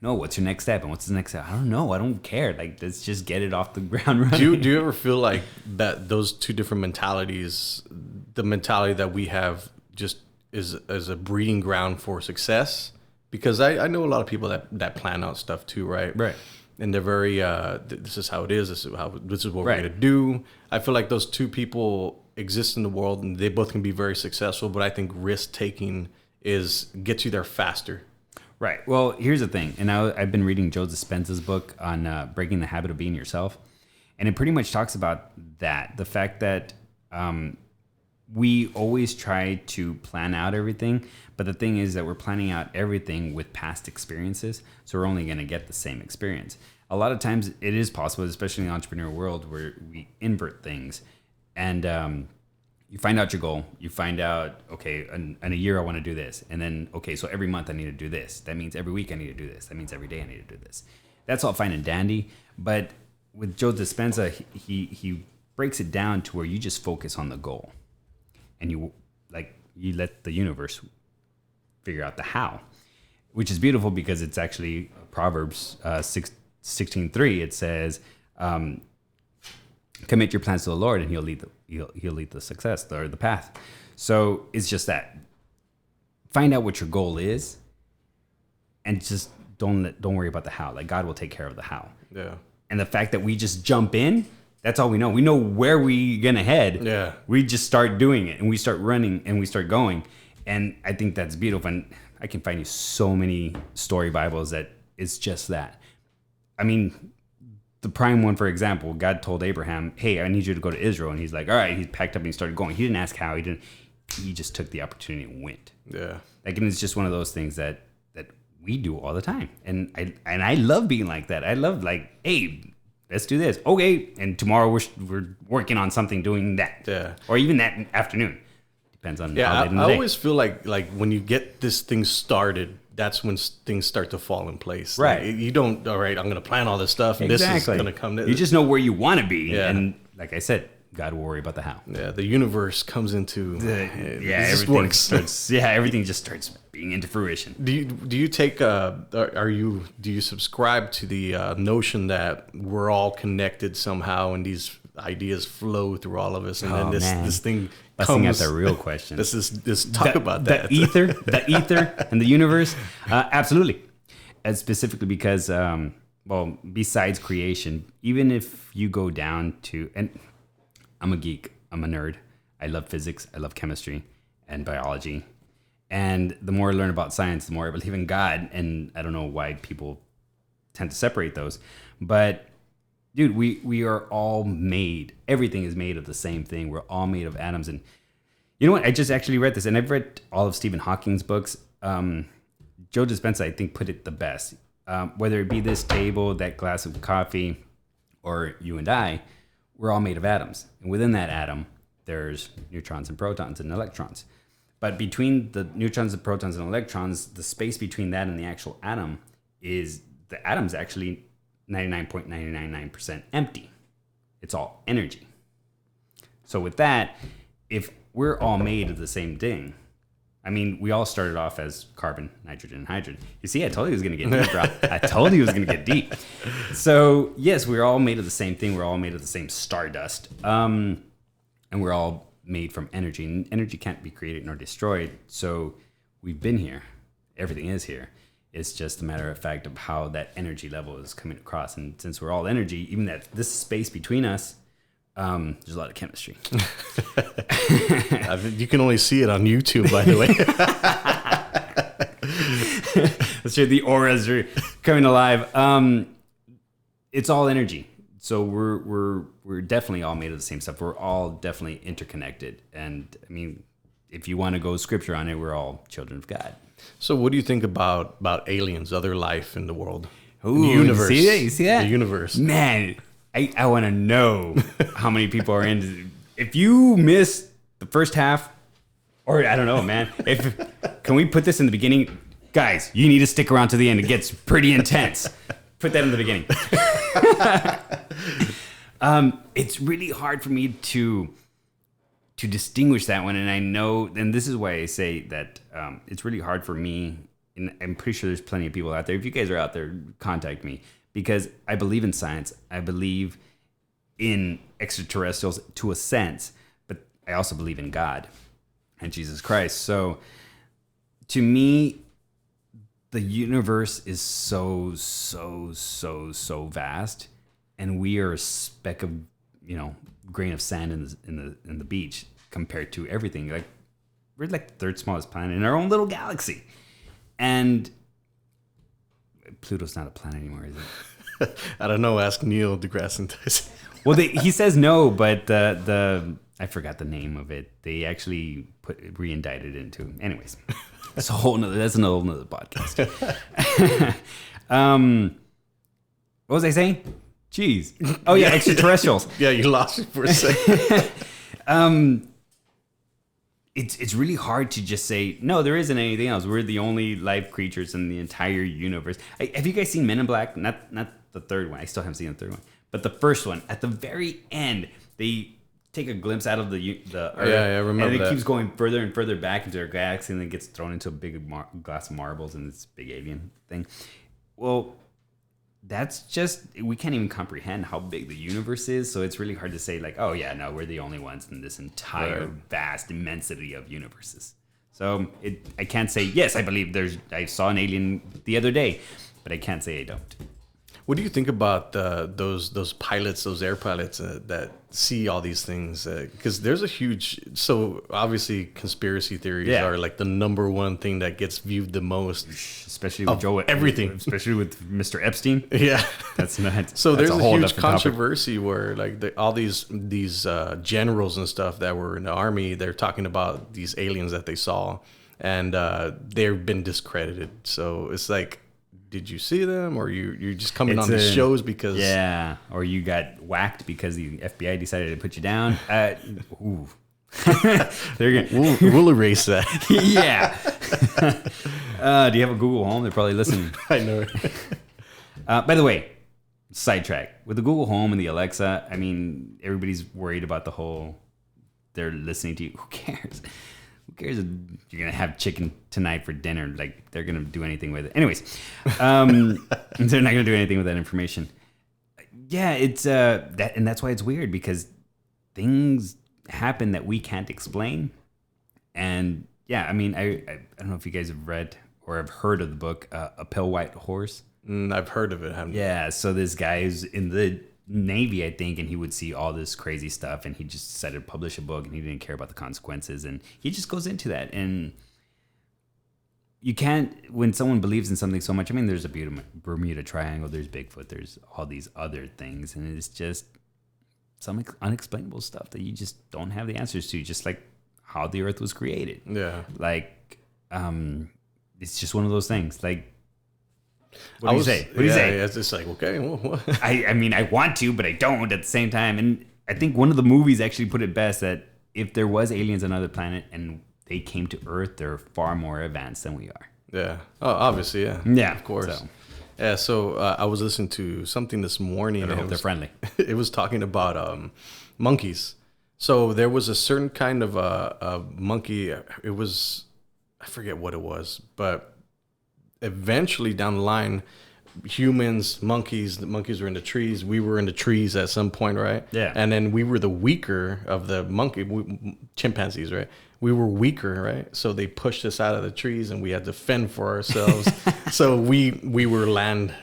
No, what's your next step? And what's the next step? I don't know. I don't care. Let's just get it off the ground running. Do you ever feel like that those two different mentalities, the mentality that we have just is a breeding ground for success? Because I know a lot of people that plan out stuff too, right? Right. And they're very, this is how it is. This is what we're going to do. I feel like those two people exist in the world and they both can be very successful. But I think risk taking gets you there faster. Right. Well, here's the thing. And I've been reading Joe Dispenza's book on breaking the habit of being yourself. And it pretty much talks about that. The fact that we always try to plan out everything. But the thing is that we're planning out everything with past experiences. So we're only going to get the same experience. A lot of times it is possible, especially in the entrepreneur world, where we invert things. And you find out your goal. You find out, okay, in a year I want to do this. And then, okay, so every month I need to do this. That means every week I need to do this. That means every day I need to do this. That's all fine and dandy. But with Joe Dispenza, he breaks it down to where you just focus on the goal. And you let the universe figure out the how, which is beautiful because it's actually Proverbs 16:3. It says, commit your plans to the Lord and he'll lead the success or the path. So it's just that. Find out what your goal is and just don't worry about the how. God will take care of the how. Yeah. And the fact that we just jump in, that's all we know. We know where we're going to head. Yeah. We just start doing it and we start running and we start going. And I think that's beautiful. And I can find you so many story Bibles that it's just that. I mean, the prime one, for example, God told Abraham, hey, I need you to go to Israel. And he's like, all right. He packed up and he started going. He didn't ask how. He just took the opportunity and went. Yeah. And it's just one of those things that we do all the time. And I love being like that. I love hey, let's do this. Okay. And tomorrow we're working on something doing that. Yeah. Or even that afternoon. Depends on how late in the day. I always feel like when you get this thing started, that's when things start to fall in place. Right. You don't, all right, I'm going to plan all this stuff and this is going to come. You just know where you want to be. Yeah. And like I said, God will worry about the how. Yeah, the universe comes into everything just starts being into fruition. Do you take do you subscribe to the notion that we're all connected somehow and these ideas flow through all of us, and then this thing busting comes at the real question. Let's talk about that. The ether and the universe. Absolutely. And specifically because besides creation, even if you go down to, and I'm a geek, I'm a nerd. I love physics, I love chemistry and biology. And the more I learn about science, the more I believe in God. And I don't know why people tend to separate those. But dude, we are all made. Everything is made of the same thing. We're all made of atoms. And you know what? I just actually read this, and I've read all of Stephen Hawking's books. Joe Dispenza, I think, put it the best. Whether it be this table, that glass of coffee, or you and I, we're all made of atoms. And within that atom, there's neutrons and protons and electrons. But between the neutrons and protons and electrons, the space between that and the actual atom is, the atom's actually 99.999% empty. It's all energy. So with that, if we're all made of the same thing, I mean, we all started off as carbon, nitrogen, and hydrogen. You see, I told you it was going to get deep, bro. I told you it was going to get deep. So, yes, we're all made of the same thing. We're all made of the same stardust. And we're all made from energy. And energy can't be created nor destroyed. So, we've been here. Everything is here. It's just a matter of fact of how that energy level is coming across. And since we're all energy, even that this space between us, there's a lot of chemistry. You can only see it on YouTube, by the way. Let's hear the auras are coming alive. It's all energy. So we're definitely all made of the same stuff. We're all definitely interconnected. And I mean, if you want to go scripture on it, we're all children of God. So what do you think about aliens, other life in the world? Ooh, the universe. You see that? The universe. Man, I want to know how many people are in. If you missed the first half, or I don't know, man. Can we put this in the beginning? Guys, you need to stick around to the end. It gets pretty intense. Put that in the beginning. It's really hard for me to distinguish that one. And I know, and this is why I say that it's really hard for me. And I'm pretty sure there's plenty of people out there. If you guys are out there, contact me. Because I believe in science. I believe in extraterrestrials to a sense. But I also believe in God and Jesus Christ. So to me, the universe is so vast. And we are a speck of, grain of sand in the beach compared to everything. Like, we're like the third smallest planet in our own little galaxy. And Pluto's not a planet anymore, is it? I don't know. Ask Neil deGrasse Tyson. Well, he says no, but the I forgot the name of it. They actually re-indicted into it. Anyways, that's another podcast. What was I saying? Jeez. Oh yeah, extraterrestrials. Yeah, you lost it for a second. It's really hard to just say, no, there isn't anything else. We're the only live creatures in the entire universe. Have you guys seen Men in Black? Not the third one. I still haven't seen the third one. But the first one, at the very end, they take a glimpse out of the Earth. Yeah, I remember and it that. keeps going further and further back into our galaxy, and then gets thrown into a big glass of marbles and this big alien thing. Well, that's just, we can't even comprehend how big the universe is. So it's really hard to say like, oh yeah, no, we're the only ones in this entire vast immensity of universes. So I can't say, yes, I believe I saw an alien the other day, but I can't say I don't. What do you think about those pilots, those air pilots that see all these things? Because there's a huge, so obviously conspiracy theories are like the number one thing that gets viewed the most, especially with everything, especially with Mr. Epstein. Yeah, that's not. So that's there's a huge controversy where like all these generals and stuff that were in the army, they're talking about these aliens that they saw, and they've been discredited. So it's like, did you see them, or you're just coming on these shows because... Yeah, or you got whacked because the FBI decided to put you down. Ooh. We'll erase that. Yeah. Do you have a Google Home? They're probably listening. I know. By the way, sidetrack. With the Google Home and the Alexa, I mean, everybody's worried about the whole, they're listening to you. Who cares? Who cares if you're going to have chicken tonight for dinner? Like, they're going to do anything with it. Anyways, they're not going to do anything with that information. Yeah, it's that, and that's why it's weird, because things happen that we can't explain. And yeah, I mean, I don't know if you guys have read or have heard of the book A Pale White Horse. I've heard of it. Yeah, so this guy is in the Navy, I think, and he would see all this crazy stuff, and he just decided to publish a book, and he didn't care about the consequences, and he just goes into that. And you can't, when someone believes in something so much, I mean, there's a Bermuda Triangle, there's Bigfoot, there's all these other things, and it's just some unexplainable stuff that you just don't have the answers to, just like how the earth was created. Yeah. Like, it's just one of those things. Like, what do you say? Yeah, it's just like, okay. Well, I mean, I want to, but I don't at the same time. And I think one of the movies actually put it best, that if there was aliens on another planet and they came to Earth, they're far more advanced than we are. Yeah. Oh, obviously, yeah. Yeah, of course. So. Yeah. So I was listening to something this morning. I hope they're friendly. It was talking about monkeys. So there was a certain kind of a monkey. It was, I forget what it was, but eventually down the line, humans, monkeys, the monkeys were in the trees. We were in the trees at some point, right? Yeah. And then we were the weaker of the chimpanzees, right? We were weaker, right? So they pushed us out of the trees, and we had to fend for ourselves. So we were land.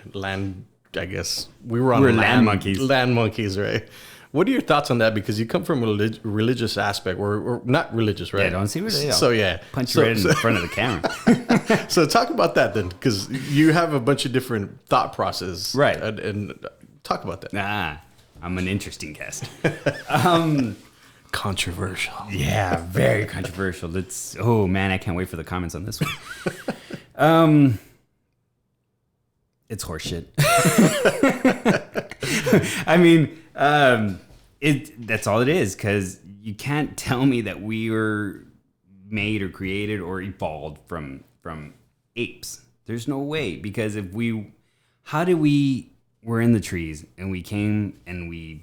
I guess we were on land monkeys. Land monkeys, right? What are your thoughts on that? Because you come from a religious aspect, or not religious, right? Yeah, don't see what they are. So yeah, punch you right in front of the camera. So talk about that then, because you have a bunch of different thought processes, right? And talk about that. I'm an interesting guest. Controversial. Yeah, very controversial. Oh man, I can't wait for the comments on this one. It's horseshit. I mean, that's all it is, because you can't tell me that we were made or created or evolved from apes. There's no way, because we're in the trees, and we came, and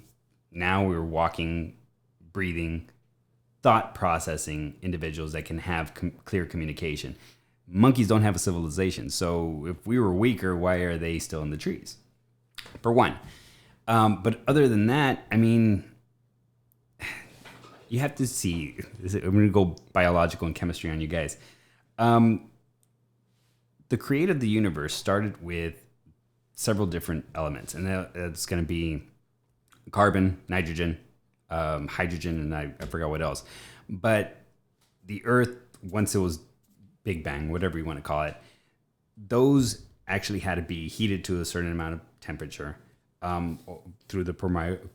now we're walking, breathing, thought processing individuals that can have clear communication. Monkeys don't have a civilization, so if we were weaker, why are they still in the trees? For one. But other than that, I mean, you have to see. I'm going to go biological and chemistry on you guys. The creator of the universe started with several different elements, and that's going to be carbon, nitrogen, hydrogen, and I forgot what else. But the Earth, once it was Big Bang, whatever you want to call it, those actually had to be heated to a certain amount of temperature through the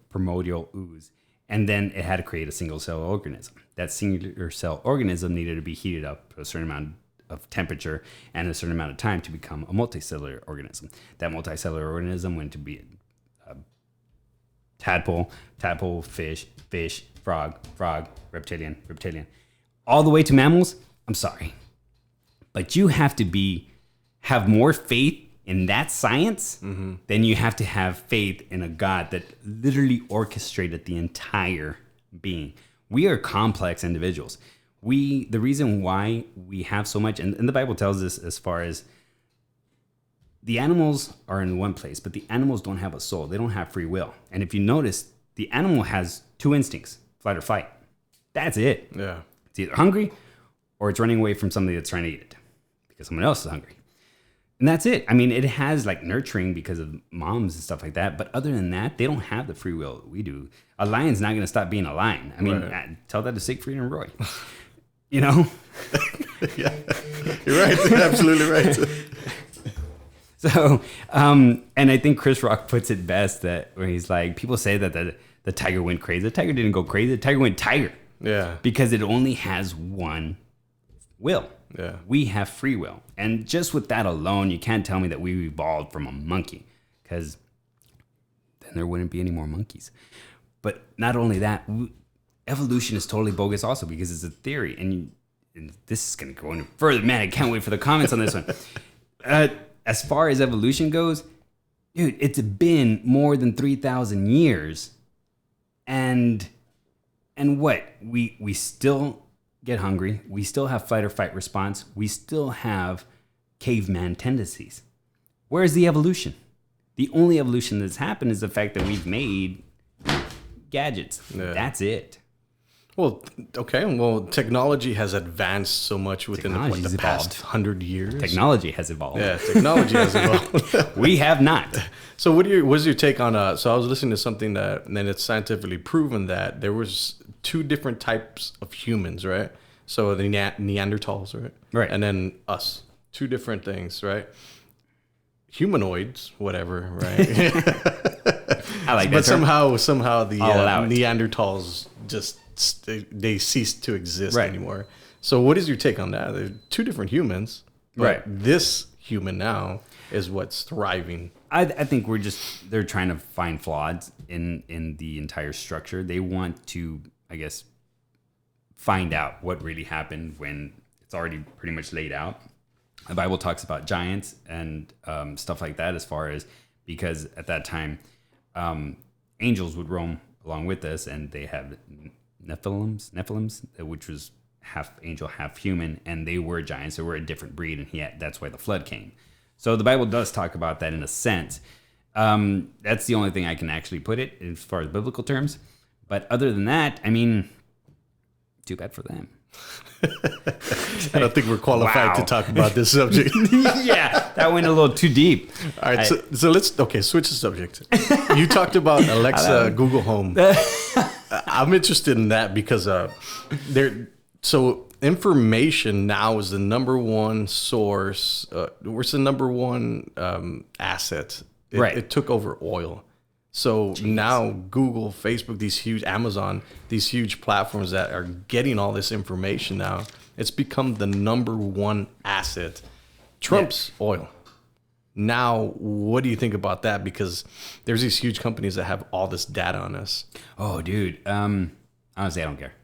primordial ooze. And then it had to create a single cell organism. That singular cell organism needed to be heated up to a certain amount of temperature and a certain amount of time to become a multicellular organism. That multicellular organism went to be a tadpole, fish, frog, reptilian. All the way to mammals. I'm sorry. But you have to have more faith in that science than you have to have faith in a God that literally orchestrated the entire being. We are complex individuals. The reason why we have so much, and the Bible tells us, as far as the animals are in one place, but the animals don't have a soul. They don't have free will. And if you notice, the animal has two instincts, flight or fight. That's it. Yeah. It's either hungry or it's running away from somebody that's trying to eat it because someone else is hungry. And that's it. I mean, it has like nurturing because of moms and stuff like that. But other than that, they don't have the free will that we do. A lion's not going to stop being a lion. I mean, tell that to Siegfried and Roy. You know? Yeah, you're right. You're absolutely right. So, and I think Chris Rock puts it best where he's like, people say that the tiger went crazy. The tiger didn't go crazy. The tiger went tiger. Yeah. Because it only has one will. Yeah. We have free will. And just with that alone, you can't tell me that we evolved from a monkey, because then there wouldn't be any more monkeys. But not only that, evolution is totally bogus also, because it's a theory. And this is going to go into further. Man, I can't wait for the comments on this one. As far as evolution goes, Dude, it's been more than 3,000 years. And what? We still get hungry. We still have fight or fight response. We still have caveman tendencies. Where's the evolution? The only evolution that's happened is the fact that we've made gadgets. Yeah. That's it. Well, okay. Well, technology has advanced so much within the past 100 years. Technology has evolved. Yeah, technology has evolved. We have not. So what's your take on, so I was listening to something that, and then it's scientifically proven that there was two different types of humans, right? So the Neanderthals, right? Right. And then us. Two different things, right? Humanoids, whatever, right? I like that. But somehow the Neanderthals just they cease to exist anymore. So what is your take on that? They're two different humans, but right? This human now is what's thriving. I think they're trying to find flaws in the entire structure. They want to, I guess, find out what really happened when it's already pretty much laid out. The Bible talks about giants and stuff like that, as far as, because at that time, angels would roam along with us, and they have Nephilims, which was half angel, half human, and they were giants. They were a different breed, and that's why the flood came. So the Bible does talk about that in a sense. That's the only thing I can actually put it as far as biblical terms. But other than that, I mean, too bad for them. I don't think we're qualified to talk about this subject. Yeah, that went a little too deep. All right, so let's switch the subject. You talked about Alexa, Google Home. I'm interested in that because so information now is the number one source. It's the number one asset. It took over oil. So now Google, Facebook, Amazon, these huge platforms that are getting all this information now, it's become the number one asset. Trump's oil. Now, what do you think about that? Because there's these huge companies that have all this data on us. Oh, dude. Honestly, I don't care.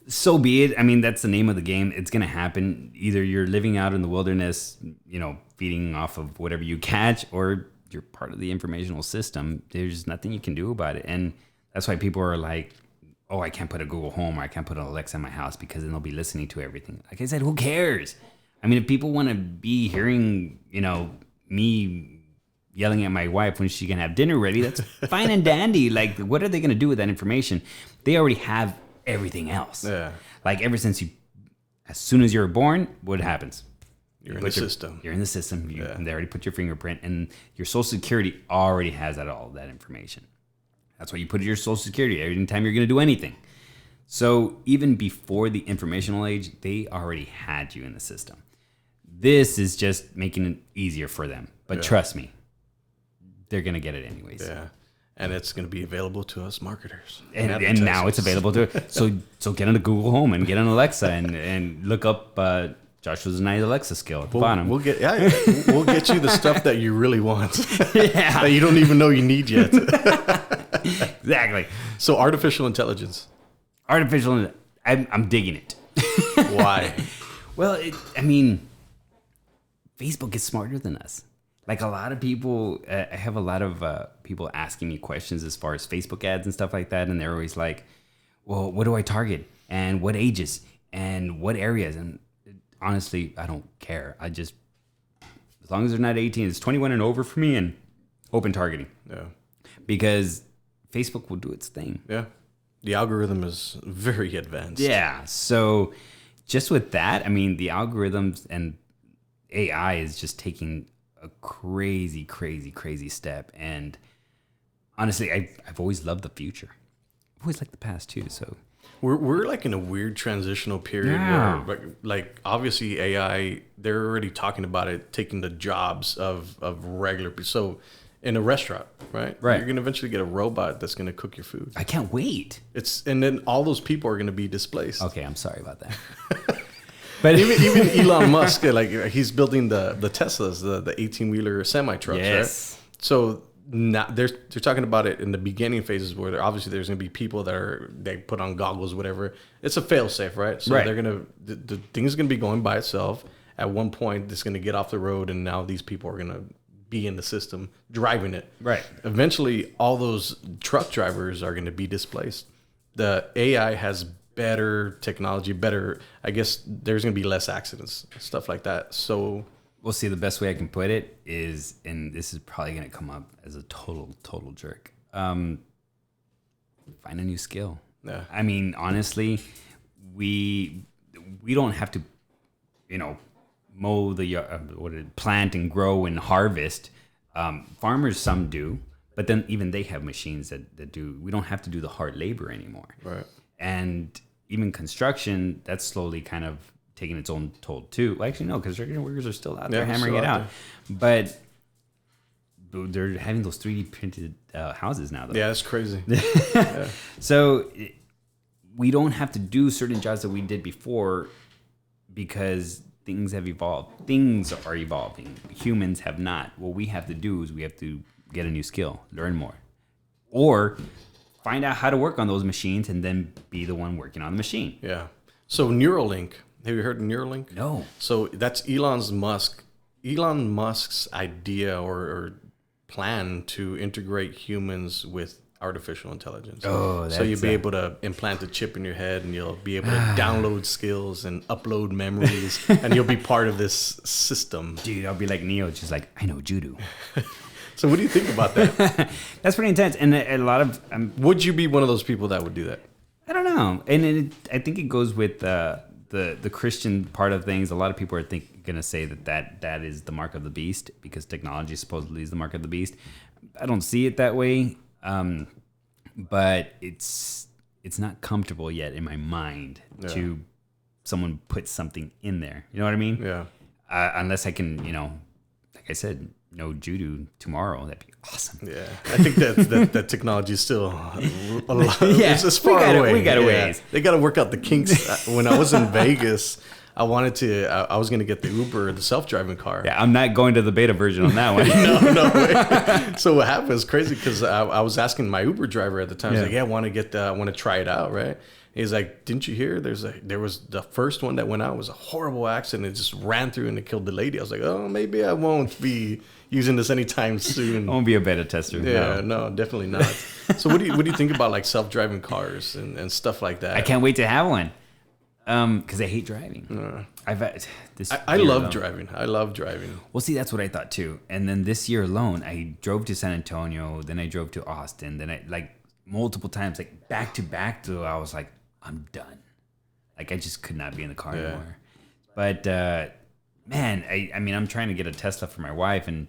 So be it. I mean, that's the name of the game. It's going to happen. Either you're living out in the wilderness, feeding off of whatever you catch, or you're part of the informational system. There's nothing you can do about it. And that's why people are like, oh, I can't put a Google Home, or I can't put an Alexa in my house, because then they'll be listening to everything. Like I said, who cares? I mean, if people want to be hearing, me yelling at my wife when she can have dinner ready, that's fine and dandy. Like, what are they going to do with that information? They already have everything else. Yeah. Like, as soon as you're born, what happens? You're in the system. You're in the system. They already put your fingerprint, and your Social Security already has all that information. That's why you put your Social Security every time you're going to do anything. So even before the informational age, they already had you in the system. This is just making it easier for them. But trust me, they're going to get it anyways. Yeah. And it's going to be available to us marketers. And now it's available to it. So get on a Google Home and get on Alexa and look up Joshua's nice Alexa skill at the bottom. We'll get you the stuff that you really want. That you don't even know you need yet. Exactly. So artificial intelligence. I'm digging it. Why? Well, Facebook is smarter than us. Like a lot of people, I have a lot of people asking me questions as far as Facebook ads and stuff like that. And they're always like, well, what do I target? And what ages? And what areas? And honestly, I don't care. As long as they're not 18, it's 21 and over for me, and open targeting. Yeah. Because Facebook will do its thing. Yeah. The algorithm is very advanced. Yeah. So just with that, the algorithms and AI is just taking a crazy, crazy, crazy step. And honestly, I've always loved the future. I've always liked the past too. So we're like in a weird transitional period where like obviously AI, they're already talking about it taking the jobs of regular people. So in a restaurant, right? You're going to eventually get a robot that's going to cook your food. I can't wait. And then all those people are going to be displaced. Okay, I'm sorry about that. But even Elon Musk, like he's building the Teslas, the 18-wheeler semi trucks, right? So now they're talking about it in the beginning phases where there's going to be people they put on goggles, whatever. It's a fail safe, right? So they're the thing's going to be going by itself, at one point it's going to get off the road, and now these people are going to be in the system driving it. Right. Eventually, all those truck drivers are going to be displaced. The AI has better technology, I guess there's going to be less accidents, stuff like that. So we'll see. The best way I can put it is, and this is probably going to come up as a total jerk. Find a new skill. Yeah. I mean, honestly, we don't have to, mow the yard, plant and grow and harvest. Farmers, some do, but then even they have machines that do. We don't have to do the hard labor anymore. Right. And even construction, that's slowly kind of taking its own toll too. Well, actually, no, construction workers are still out there hammering it out. But they're having those 3D printed houses now, though. Yeah, that's crazy. Yeah. So we don't have to do certain jobs that we did before because things have evolved. Things are evolving. Humans have not. What we have to do is we have to get a new skill, learn more, or find out how to work on those machines and then be the one working on the machine. Yeah. So Neuralink, have you heard of Neuralink? No. So that's Elon Musk's idea or plan to integrate humans with artificial intelligence. Oh, so you'll be able to implant a chip in your head, and you'll be able to download skills and upload memories, and you'll be part of this system. Dude, I'll be like Neo, just like, I know judo. So what do you think about that? That's pretty intense. And a lot of... would you be one of those people that would do that? I don't know. And I think it goes with the Christian part of things. A lot of people are going to say that is the mark of the beast because technology supposedly is the mark of the beast. I don't see it that way. But it's not comfortable yet in my mind to someone put something in there. You know what I mean? Yeah. Unless I can, like I said, know judo tomorrow, that'd be awesome. Yeah, I think that technology is still a lot. Yeah, it's far away. We got a ways. They got to work out the kinks. When I was in Vegas, I was going to get the Uber, the self-driving car. Yeah, I'm not going to the beta version on that one. No way. So what happened is crazy because I was asking my Uber driver at the time. I was like, I want to try it out, right? He's like, didn't you hear? There was the first one that went out was a horrible accident. It just ran through and it killed the lady. I was like, oh, maybe I won't be using this anytime soon. I won't be a beta tester. Yeah, no, definitely not. So what do you think about like self-driving cars and stuff like that? I can't wait to have one. Because I hate driving. I love driving. I love driving. Well, see, that's what I thought too. And then this year alone, I drove to San Antonio. Then I drove to Austin. Then I multiple times, back to back. So I was like, I'm done. I just could not be in the car anymore. But man, I mean, I'm trying to get a Tesla for my wife, and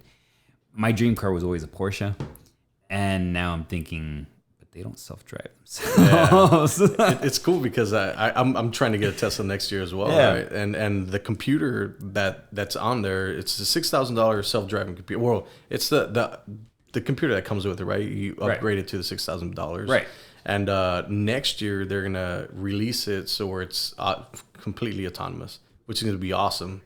my dream car was always a Porsche. And now I'm thinking, they don't self-drive themselves. Yeah. It's cool because I'm trying to get a Tesla next year as well, right? And the computer that's on there, it's a $6,000 self-driving computer. Well, it's the computer that comes with it, right? You upgrade it to the $6,000, right? And next year they're gonna release it so it's completely autonomous, which is gonna be awesome.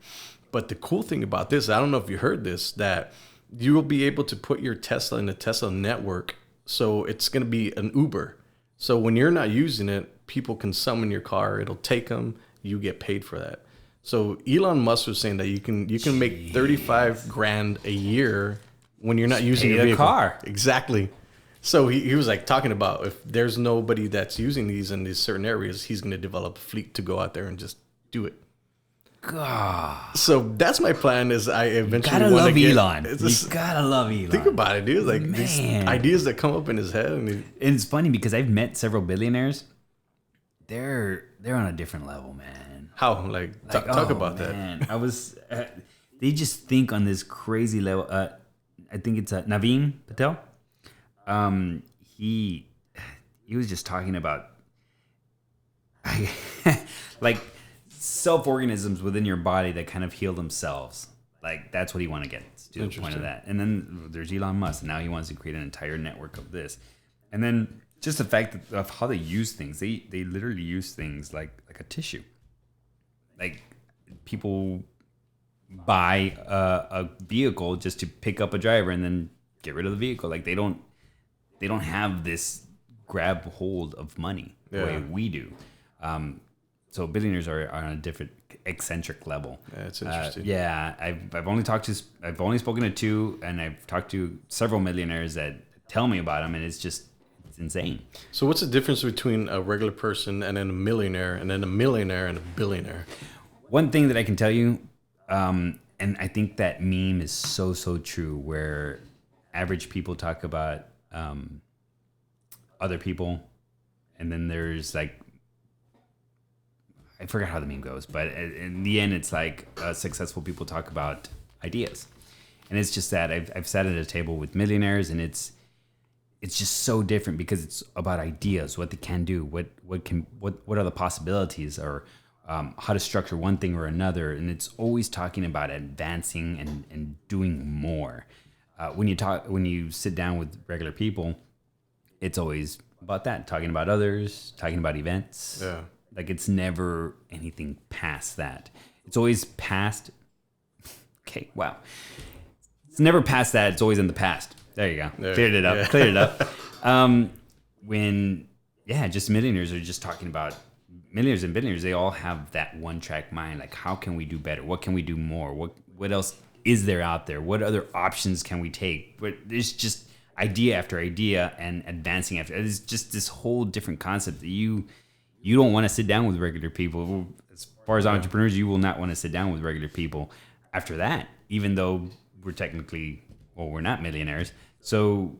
But the cool thing about this, I don't know if you heard this, that you will be able to put your Tesla in the Tesla network. So it's going to be an Uber. So when you're not using it, people can summon your car. It'll take them. You get paid for that. So Elon Musk was saying that you can make $35,000 a year when you're not using your vehicle. Car. Exactly. So he was talking about if there's nobody that's using these in these certain areas, he's going to develop a fleet to go out there and just do it. God. So that's my plan. Is I eventually gotta want love to get, Elon. You gotta love Elon. Think about it, dude. These ideas that come up in his head. And it's funny because I've met several billionaires. They're on a different level, man. How? Talk about that. I was. They just think on this crazy level. I think it's Naveen Patel. He was just talking about self-organisms within your body that kind of heal themselves. That's what he want to get to the point of that. And then there's Elon Musk. And now he wants to create an entire network of this. And then just the fact of how they use things. They literally use things like a tissue. People buy a vehicle just to pick up a driver and then get rid of the vehicle. They don't have this grab hold of money the way we do. So billionaires are on a different eccentric level. That's interesting. I've only spoken to 2, and I've talked to several millionaires that tell me about them, and it's insane. So what's the difference between a regular person and then a millionaire and then a millionaire and a billionaire? One thing that I can tell you, and I think that meme is so true, where average people talk about other people, and then there's like, I forgot how the meme goes, but in the end, it's like successful people talk about ideas, and it's just that I've sat at a table with millionaires, and it's just so different because it's about ideas, what they can do, what are the possibilities, or how to structure one thing or another, and it's always talking about advancing and doing more. When you sit down with regular people, it's always about that, talking about others, talking about events. Yeah. Like, it's never anything past that. It's always past. Okay, wow. It's never past that. It's always in the past. There you go. Cleared it up. Just millionaires are just talking about millionaires and billionaires. They all have that one-track mind. Like, how can we do better? What can we do more? What else is there out there? What other options can we take? But there's just idea after idea and advancing after. It's just this whole different concept that you don't want to sit down with regular people. As far as entrepreneurs, you will not want to sit down with regular people after that, even though we're technically, we're not millionaires. So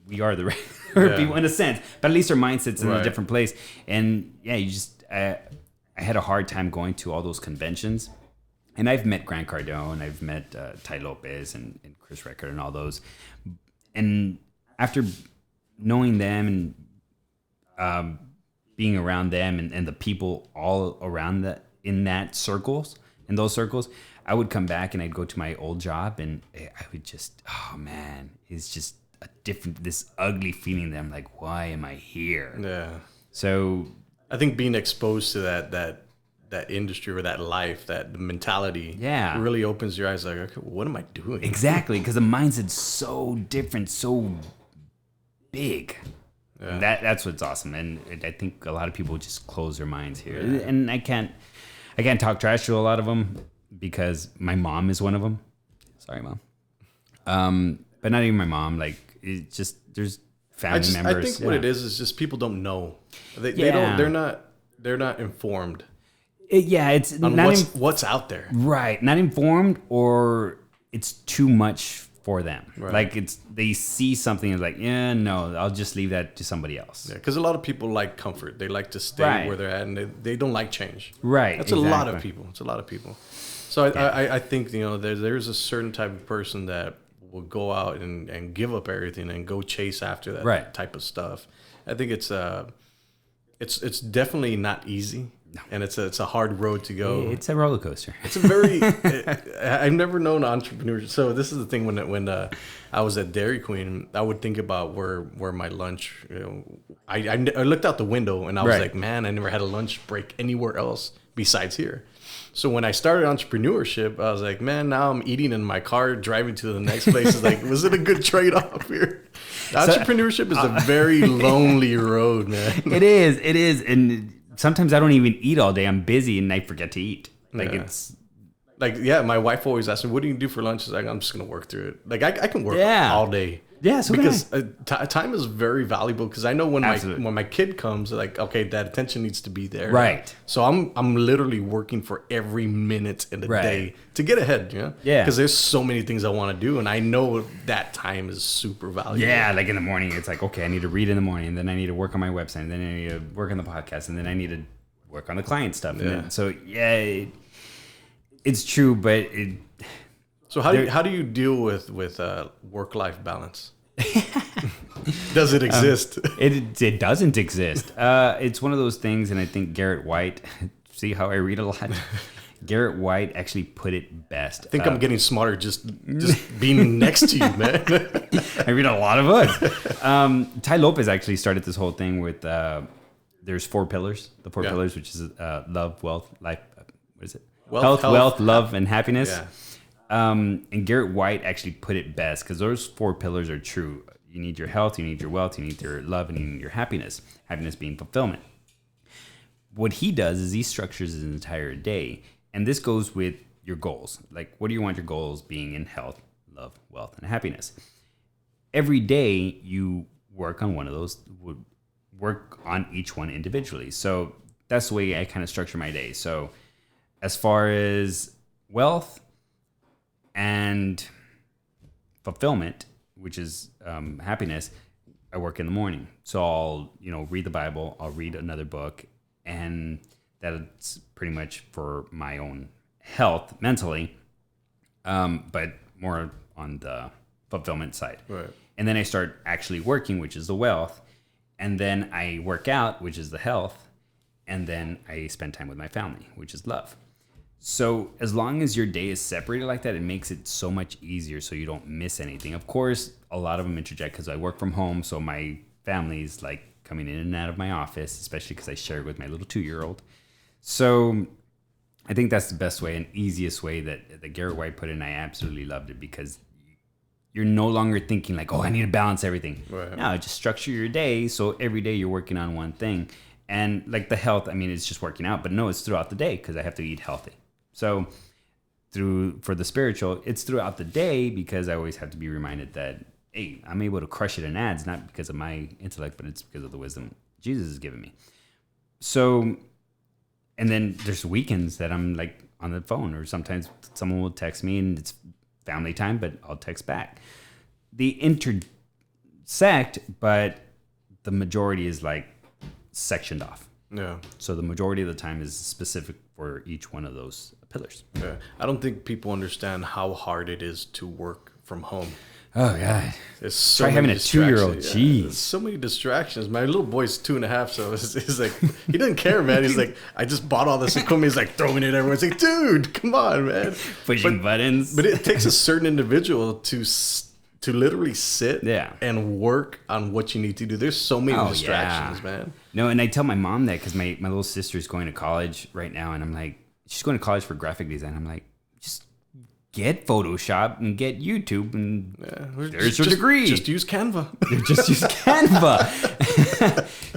we are the regular people in a sense, but at least our mindset's in a different place. And I had a hard time going to all those conventions. And I've met Grant Cardone, I've met Ty Lopez and Chris Recker and all those. And after knowing them and being around them and the people all around in those circles, I would come back and I'd go to my old job and I would just, oh man, it's just this ugly feeling that I'm like, why am I here? Yeah. So I think being exposed to that industry or that life, that mentality, really opens your eyes. Like, okay, what am I doing? Exactly, because the mindset's so different, so big. Yeah. That's what's awesome, and I think a lot of people just close their minds here. Yeah. And I can't talk trash to a lot of them because my mom is one of them. Sorry, Mom. But not even my mom. Like, it's just there's family members. I think what it is just people don't know. They don't. They're not informed. It's on what's out there. Right. Not informed, or it's too much for them. Right. Like, they see something and like, no, I'll just leave that to somebody else. Yeah, because a lot of people like comfort. They like to stay where they're at, and they don't like change. Right. That's exactly. It's a lot of people. So I think, there's a certain type of person that will go out and give up everything and go chase after that type of stuff. I think it's definitely not easy. No. And it's a hard road to go. It's a roller coaster. It's a very I've never known entrepreneurs. So this is the thing, when I was at Dairy Queen, I would think about where my lunch. I looked out the window and I was like, man, I never had a lunch break anywhere else besides here. So when I started entrepreneurship, I was like, man, now I'm eating in my car, driving to the next place. It's like, was it a good trade-off here? Entrepreneurship is a very lonely road, man. It is, and sometimes I don't even eat all day. I'm busy and I forget to eat. It's like, my wife always asks me, what do you do for lunch? It's like, I'm just going to work through it. Like, I can work all day. Yeah, so because time is very valuable. Because I know when my kid comes, like, okay, that attention needs to be there. Right. So I'm literally working for every minute in the day to get ahead. Yeah. Because there's so many things I want to do, and I know that time is super valuable. Yeah, like in the morning, it's like, okay, I need to read in the morning, and then I need to work on my website, and then I need to work on the podcast, and then I need to work on the client stuff. And then, so it's true, but So how do you deal with work-life balance? Does it exist? It doesn't exist. It's one of those things, and I think Garrett White, see how I read a lot? Garrett White actually put it best. I think I'm getting smarter just being next to you, man. I read a lot of books. Ty Lopez actually started this whole thing with there's 4 pillars. The 4 pillars, which is love, wealth, life. What is it? Health, wealth, love, and happiness. Yeah. And Garrett White actually put it best, because those 4 pillars are true. You need your health, you need your wealth, you need your love, and you need your happiness. Happiness being fulfillment. what he does is he structures his entire day. And this goes with your goals. Like, what do you want your goals being in health, love, wealth, and happiness? Every day you work on one of those, work on each one individually. So that's the way I kind of structure my day. So as far as wealth and fulfillment, which is happiness, I work in the morning. So I'll, read the Bible, I'll read another book, and that's pretty much for my own health mentally, but more on the fulfillment side. Right. And then I start actually working, which is the wealth. And then I work out, which is the health. And then I spend time with my family, which is love. So as long as your day is separated like that, it makes it so much easier so you don't miss anything. Of course, a lot of them interject because I work from home. So my family's like coming in and out of my office, especially because I share it with my little 2-year-old. So I think that's the best way and easiest way that Garrett White put it. And I absolutely loved it because you're no longer thinking like, oh, I need to balance everything. Right. No, just structure your day. So every day you're working on one thing. And like the health, I mean, it's just working out, but no, it's throughout the day because I have to eat healthy. So for the spiritual, it's throughout the day because I always have to be reminded that, hey, I'm able to crush it in ads, not because of my intellect, but it's because of the wisdom Jesus has given me. So, and then there's weekends that I'm like on the phone, or sometimes someone will text me and it's family time, but I'll text back. They intersect, but the majority is like sectioned off. Yeah. So the majority of the time is specific for each one of those pillars. Yeah. I don't think people understand how hard it is to work from home. Oh, God. There's so Try having a 2-year-old. Yeah. Jeez. There's so many distractions. My little boy's 2.5, so he's like, he doesn't care, man. He's like, I just bought all this equipment. He's like throwing it everywhere. It's like, dude, come on, man. Pushing buttons. But it takes a certain individual to literally sit and work on what you need to do. There's so many distractions, man. No, and I tell my mom that because my little sister's going to college right now, and I'm like, she's going to college for graphic design. I'm like, just get Photoshop and get YouTube, and there's your degree. Just use Canva. Just use Canva.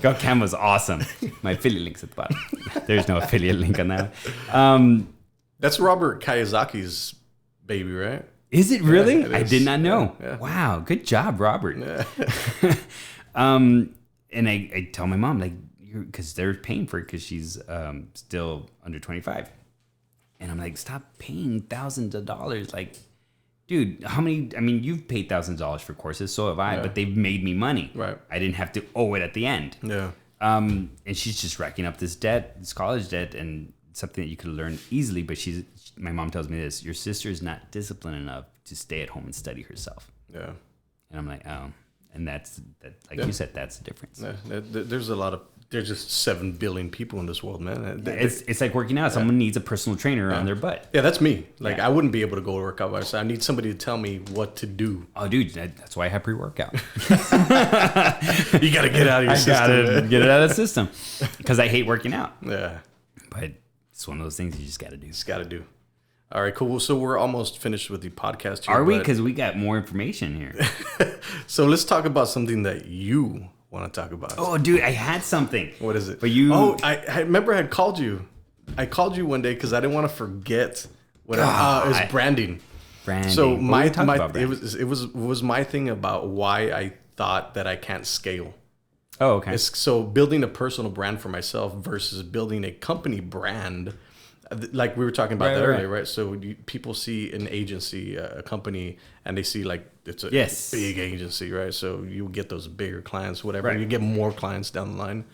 God, Canva's awesome. My affiliate link's at the bottom. There's no affiliate link on that. That's Robert Kiyosaki's baby, right? Is it really? Yeah, I did not know. Yeah. Wow, good job, Robert. Yeah. And I tell my mom, like, because they're paying for it because she's still under 25. And I'm like, stop paying thousands of dollars. Like, dude, how many? I mean, you've paid thousands of dollars for courses, so have I, but they've made me money. Right. I didn't have to owe it at the end. Yeah. And she's just racking up this debt, this college debt, and something that you could learn easily. But my mom tells me this: your sister is not disciplined enough to stay at home and study herself. Yeah. And I'm like, oh, and that's that. Like you said, that's the difference. Yeah. There's just 7 billion people in this world, man. It's like working out. Someone needs a personal trainer on their butt. Yeah, that's me. Like, I wouldn't be able to go work out by myself. I need somebody to tell me what to do. Oh, dude, that's why I have pre-workout. You got to get out of your system. I got to get it out of the system because I hate working out. Yeah. But it's one of those things you just got to do. Just got to do. All right, cool. So we're almost finished with the podcast here. Are we? Because we got more information here. So let's talk about something that you want to talk about. Oh, dude, I had something. What is it? But you... Oh, I remember I had called you. I called you one day because I didn't want to forget what it was branding. Branding. So it it was my thing about why I thought that I can't scale. Oh, okay. So building a personal brand for myself versus building a company brand, like we were talking about that earlier, right? So people see an agency, a company, and they see like it's a big agency, right? So you get those bigger clients, whatever. You get more clients down the line.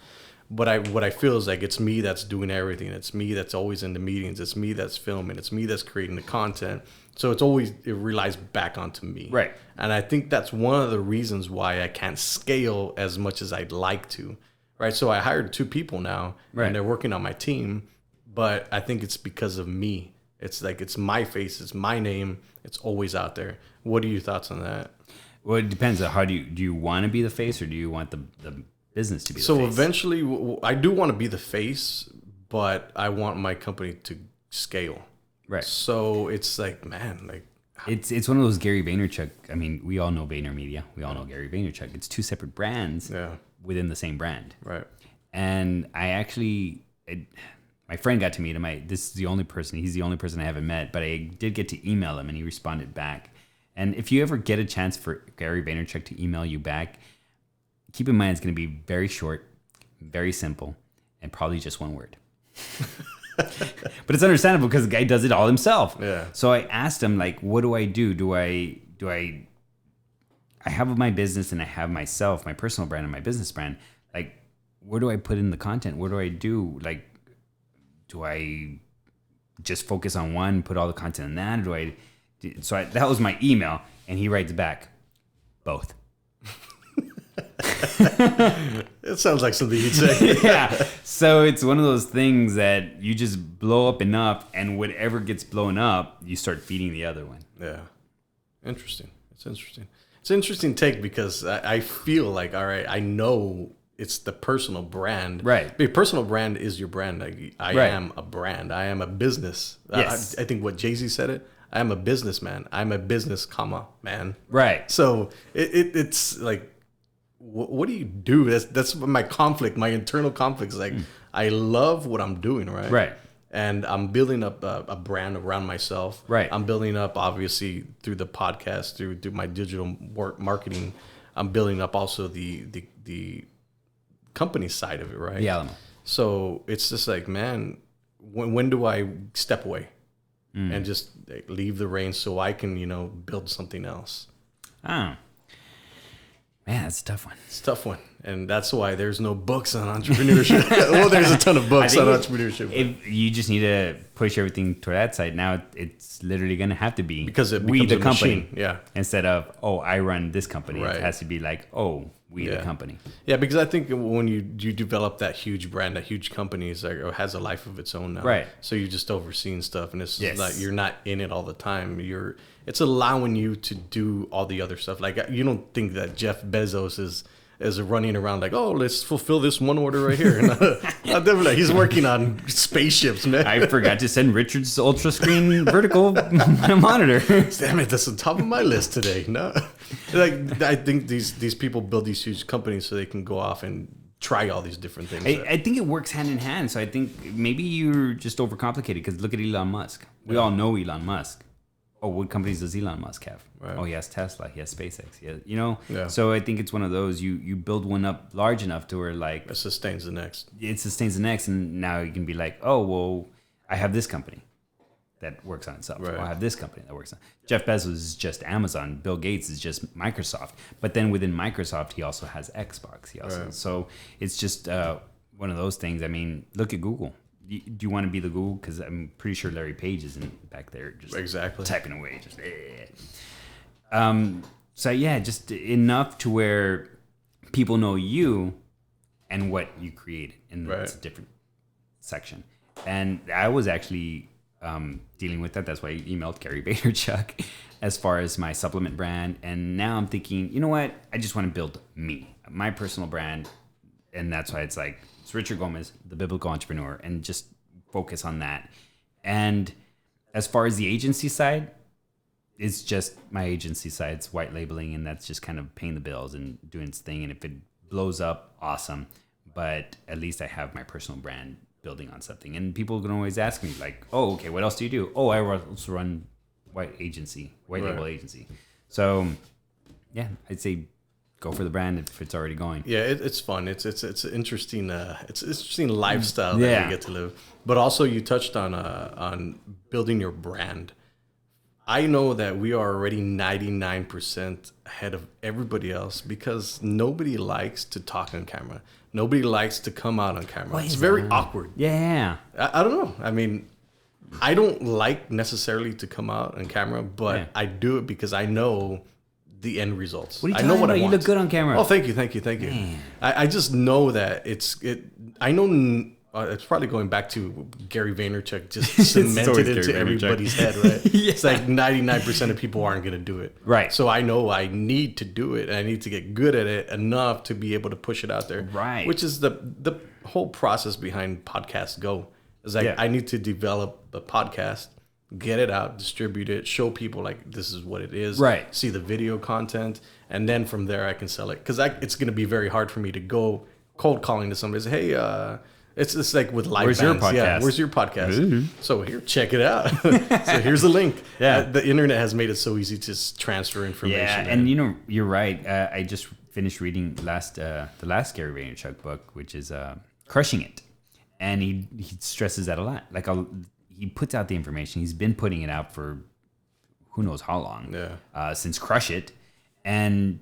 But what I feel is like it's me that's doing everything. It's me that's always in the meetings. It's me that's filming. It's me that's creating the content. So it relies back onto me. Right. And I think that's one of the reasons why I can't scale as much as I'd like to. Right. So I hired 2 people now and they're working on my team. But I think it's because of me. It's like it's my face, it's my name, it's always out there. What are your thoughts on that? Well, it depends on how do you want to be the face, or do you want the business to be the face? So eventually, I do want to be the face, but I want my company to scale. Right. So it's like, man, like it's one of those Gary Vaynerchuk. I mean, we all know VaynerMedia. We all know Gary Vaynerchuk. It's 2 separate brands within the same brand. Right. And I actually my friend got to meet him. He's the only person I haven't met, but I did get to email him and he responded back. And if you ever get a chance for Gary Vaynerchuk to email you back, keep in mind it's going to be very short, very simple, and probably just one word. But it's understandable because the guy does it all himself. Yeah. So I asked him, like, what do I do? I have my business and I have myself, my personal brand and my business brand. Like, where do I put in the content? What do I do? Like, do I just focus on one, put all the content in that? Or that was my email, and he writes back, both. It sounds like something you'd say. Yeah. So it's one of those things that you just blow up enough, and whatever gets blown up, you start feeding the other one. Yeah. Interesting. It's interesting. It's an interesting take because I feel like, all right, I know it's the personal brand. Right. But personal brand is your brand. I am a brand. I am a business. Yes. I think what Jay-Z said it. I am a businessman. I'm a business, man. Right. So it's like, what do you do? That's my conflict. My internal conflict is like, I love what I'm doing, right? Right. And I'm building up a brand around myself. Right. I'm building up, obviously, through the podcast, through my digital marketing. I'm building up also the company side of it, right? The Alamo. So it's just like, man, when do I step away and just like, leave the reins so I can, build something else? Oh. Man, that's a tough one. It's a tough one. And that's why there's no books on entrepreneurship. Well, there's a ton of books on entrepreneurship. If you just need to push everything to that side. Now it's literally going to have to be because it we the company. Machine. Yeah. Instead of, I run this company. Right. It has to be like, we the company. Yeah, because I think when you develop that huge brand, that huge company has a life of its own now. Right. So you're just overseeing stuff, and it's like you're not in it all the time. It's allowing you to do all the other stuff. Like, you don't think that Jeff Bezos is running around like, let's fulfill this one order right here. Definitely, he's working on spaceships, man. I forgot to send Richard's ultra screen vertical monitor. Damn it, that's on top of my list today. No, like I think these people build these huge companies so they can go off and try all these different things. I think it works hand in hand. So I think maybe you're just overcomplicated because look at Elon Musk. We all know Elon Musk. What companies does Elon Musk have? Right. He has Tesla, he has SpaceX, Yeah. So I think it's one of those, you build one up large enough to where like... It sustains the next. And now you can be like, I have this company that works on itself. Right. I have this company that works on... Jeff Bezos is just Amazon. Bill Gates is just Microsoft. But then within Microsoft, he also has Xbox. Right. So it's just one of those things. I mean, look at Google. Do you want to be the Google? Because I'm pretty sure Larry Page isn't back there just typing away. So yeah, just enough to where people know you and what you created, and that's a different section. And I was actually dealing with that. That's why I emailed Gary Vaynerchuk as far as my supplement brand. And now I'm thinking, you know what? I just want to build my personal brand, and that's why it's like. It's Richard Gomez, the biblical entrepreneur, and just focus on that. And as far as the agency side, it's just my agency side. It's white labeling, and that's just kind of paying the bills and doing its thing. And if it blows up, awesome. But at least I have my personal brand building on something. And people can always ask me, like, okay, what else do you do? I also run white label agency. So, yeah, I'd say go for the brand if it's already going. Yeah, it's fun. It's interesting. It's interesting lifestyle that you get to live. But also, you touched on building your brand. I know that we are already 99% ahead of everybody else because nobody likes to talk on camera. Nobody likes to come out on camera. It's very awkward. Yeah. I don't know. I mean, I don't like necessarily to come out on camera, but I do it because I know the end results. What are you talking about? You look good on camera. Oh, thank you. I just know that I know it's probably going back to Gary Vaynerchuk just cemented into everybody's head, right? It's like 99% of people aren't going to do it. Right. So I know I need to do it, and I need to get good at it enough to be able to push it out there. Right. Which is the whole process behind Podcast Go. It's like I need to develop the podcast, get it out, distribute it, show people like this is what it is. Right. See the video content, and then from there I can sell it. Because it's going to be very hard for me to go cold calling to somebody and say, hey, It's like with live Where's bands. your podcast? Yeah, where's your podcast? So here, check it out. So here's the link. Yeah. The internet has made it so easy to just transfer information. Yeah, and you know, you're right. I just finished reading the last Gary Vaynerchuk book, which is Crushing It. And he stresses that a lot. Like he puts out the information. He's been putting it out for who knows how long. Yeah. Since Crush It. And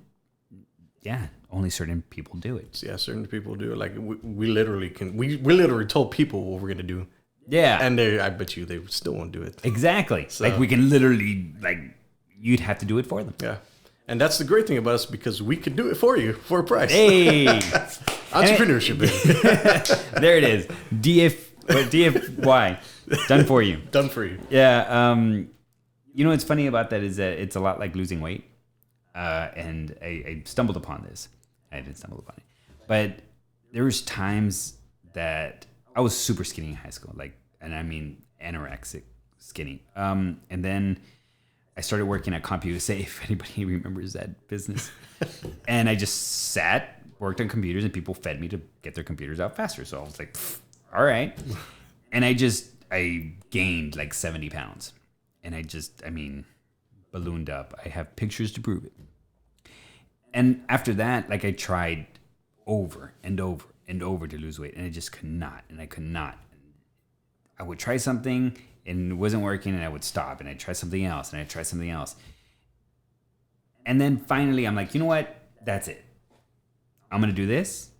yeah, only certain people do it. Yeah, certain people do it. Like we literally can. We literally told people what we're gonna do. Yeah, and I bet you they still won't do it. Exactly. So, like we can literally you'd have to do it for them. Yeah, and that's the great thing about us because we could do it for you for a price. Hey, entrepreneurship. There it is. DFY done for you. Done for you. Yeah. You know what's funny about that is that it's a lot like losing weight. And I stumbled upon this. I didn't stumble upon it, but there was times that I was super skinny in high school, and I mean anorexic skinny. And then I started working at CompUSA, if anybody remembers that business. And I just worked on computers, and people fed me to get their computers out faster. So I was like, all right. And I gained like 70 pounds, and ballooned up. I have pictures to prove it. And after that, I tried over and over and over to lose weight, and I just could not, and I could not. I would try something, and it wasn't working, and I would stop, and I'd try something else, and I'd try something else. And then finally, I'm like, you know what? That's it. I'm going to do this,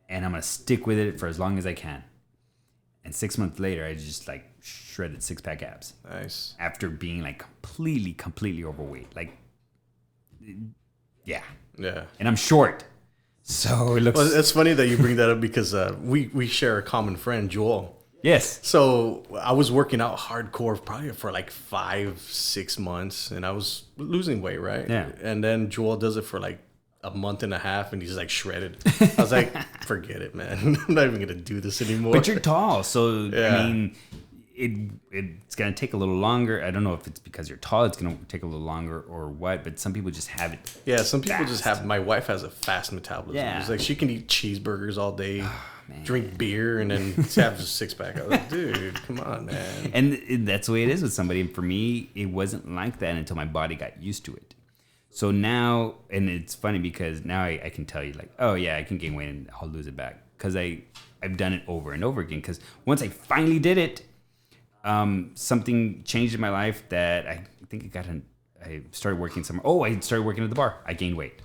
and I'm going to stick with it for as long as I can. And 6 months later, I just shredded six-pack abs. Nice. After being completely overweight. Yeah. Yeah. And I'm short. So it looks... Well, it's funny that you bring that up because we share a common friend, Joel. Yes. So I was working out hardcore probably for 5-6 months, and I was losing weight, right? Yeah. And then Joel does it for a month and a half, and he's shredded. I was like, forget it, man. I'm not even gonna do this anymore. But you're tall, so yeah. I mean, it's gonna take a little longer. I don't know if it's because you're tall, it's gonna take a little longer or what. But some people just have it. Yeah, some people fast. just have. My wife has a fast metabolism. Yeah. It's she can eat cheeseburgers all day, Man. drink beer, and then have a six-pack. I was like, dude, come on, man. And that's the way it is with somebody. And for me, it wasn't like that until my body got used to it. So now, and it's funny because now I can tell you oh yeah, I can gain weight and I'll lose it back because I've done it over and over again. Because once I finally did it, something changed in my life that I think I started working somewhere. Oh, I started working at the bar. I gained weight,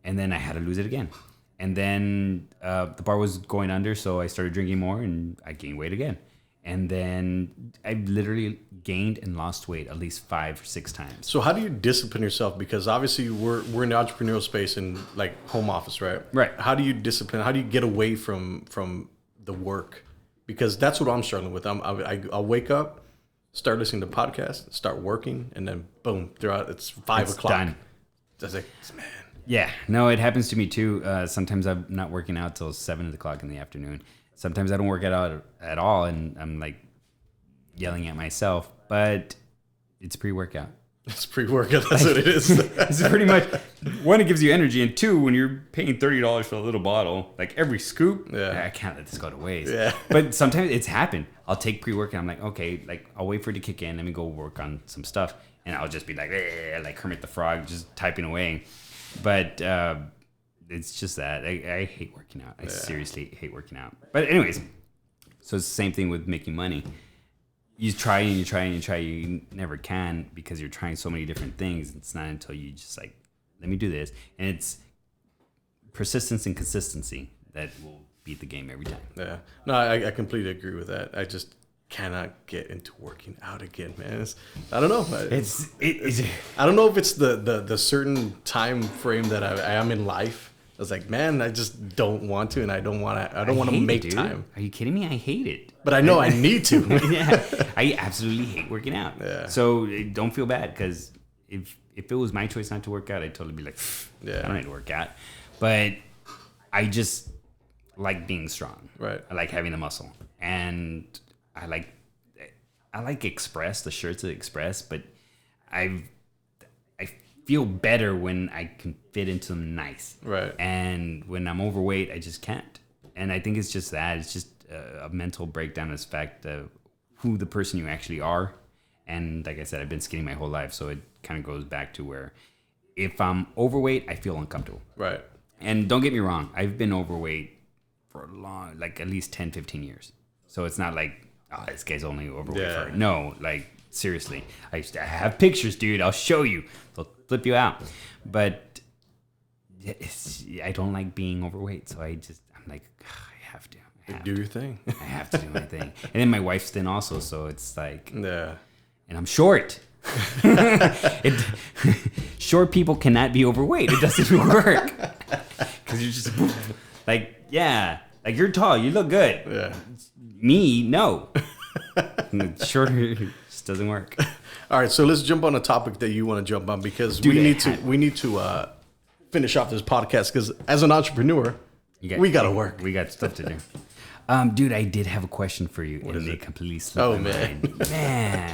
and then I had to lose it again. And then the bar was going under, so I started drinking more, and I gained weight again. And then I literally gained and lost weight at least 5 or 6 times. So how do you discipline yourself? Because obviously we're in the entrepreneurial space and home office, right? Right. How do you discipline? How do you get away from the work? Because that's what I'm struggling with. I'll wake up, start listening to podcasts, start working, and then boom, throughout it's 5 o'clock. Done. It's man. Yeah, no, it happens to me too. Sometimes I'm not working out till 7 o'clock in the afternoon. Sometimes I don't work out at all, and I'm yelling at myself. But it's pre-workout. It's pre-workout. That's what it is. It's pretty much, one, it gives you energy, and 2, when you're paying $30 for a little bottle, every scoop, I can't let this go to waste. Yeah. But sometimes it's happened. I'll take pre-workout. I'm okay, I'll wait for it to kick in. Let me go work on some stuff, and I'll just be like Kermit the Frog, just typing away. But it's just that I hate working out. I seriously hate working out. But anyways, so it's the same thing with making money. You try and you try and you try. You never can because you're trying so many different things. It's not until you just let me do this. And it's persistence and consistency that will beat the game every time. Yeah. No, I completely agree with that. I just cannot get into working out again, man. I don't know. I don't know if it's the certain time frame that I am in life. I was man, I just don't want to, and I don't want to make time. Are you kidding me? I hate it. But I know I need to. Yeah, I absolutely hate working out. Yeah. So don't feel bad because if it was my choice not to work out, I'd totally be like, I don't need to work out. But I just like being strong. Right. I like having the muscle, and I like Express, the shirts at Express, but I feel better when I can fit into them nice. Right. And when I'm overweight, I just can't. And I think it's just that. It's just a mental breakdown as fact of who the person you actually are. And like I said, I've been skinny my whole life, so it kind of goes back to where if I'm overweight, I feel uncomfortable. Right. And don't get me wrong, I've been overweight for a long, like at least 10, 15 years. So it's not like, oh, this guy's only overweight for no, like seriously. I have pictures, dude. I'll show you. They'll flip you out. But I don't like being overweight, so I'm like, I have to. Do your thing. I have to do my thing. And then my wife's thin also, so it's like, yeah. And I'm short. Short people cannot be overweight. It doesn't work. Because you're just like, yeah, like you're tall, you look good. Yeah. Me, no. Shorter just doesn't work. All right, so let's jump on a topic that you want to jump on because we need to finish off this podcast because as an entrepreneur, we got to work. We got stuff to do. Dude, I did have a question for you. What is it? Completely slipped my mind. Man.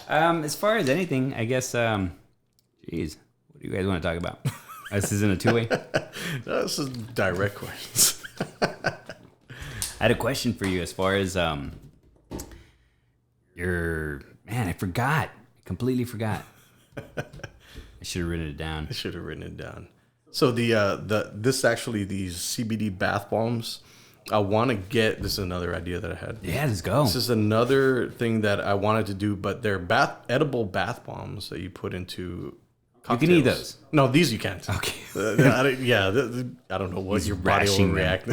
As far as anything, I guess, geez, what do you guys want to talk about? This isn't a two-way? No, this is direct questions. I had a question for you as far as your, man, I forgot. I completely forgot. I should have written it down. So these CBD bath bombs, I want to get, this is another idea that I had. Yeah, let's go. This is another thing that I wanted to do, but they're edible bath bombs that you put into cocktails. You can eat those. No, these you can't. Okay. I don't know what your body will react.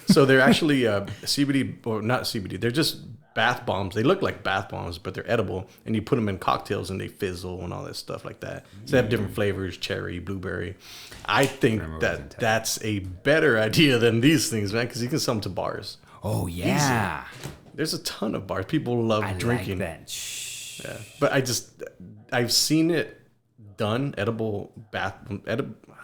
So they're actually CBD, or not CBD, they're just bath bombs. They look like bath bombs, but they're edible, and you put them in cocktails and they fizzle and all that stuff like that. So they have different flavors, cherry, blueberry. I think that's a better idea than these things, man, because you can sell them to bars. Oh, yeah. Easy. There's a ton of bars. People love drinking. Like that. Shh. Yeah. But I've seen it done, I don't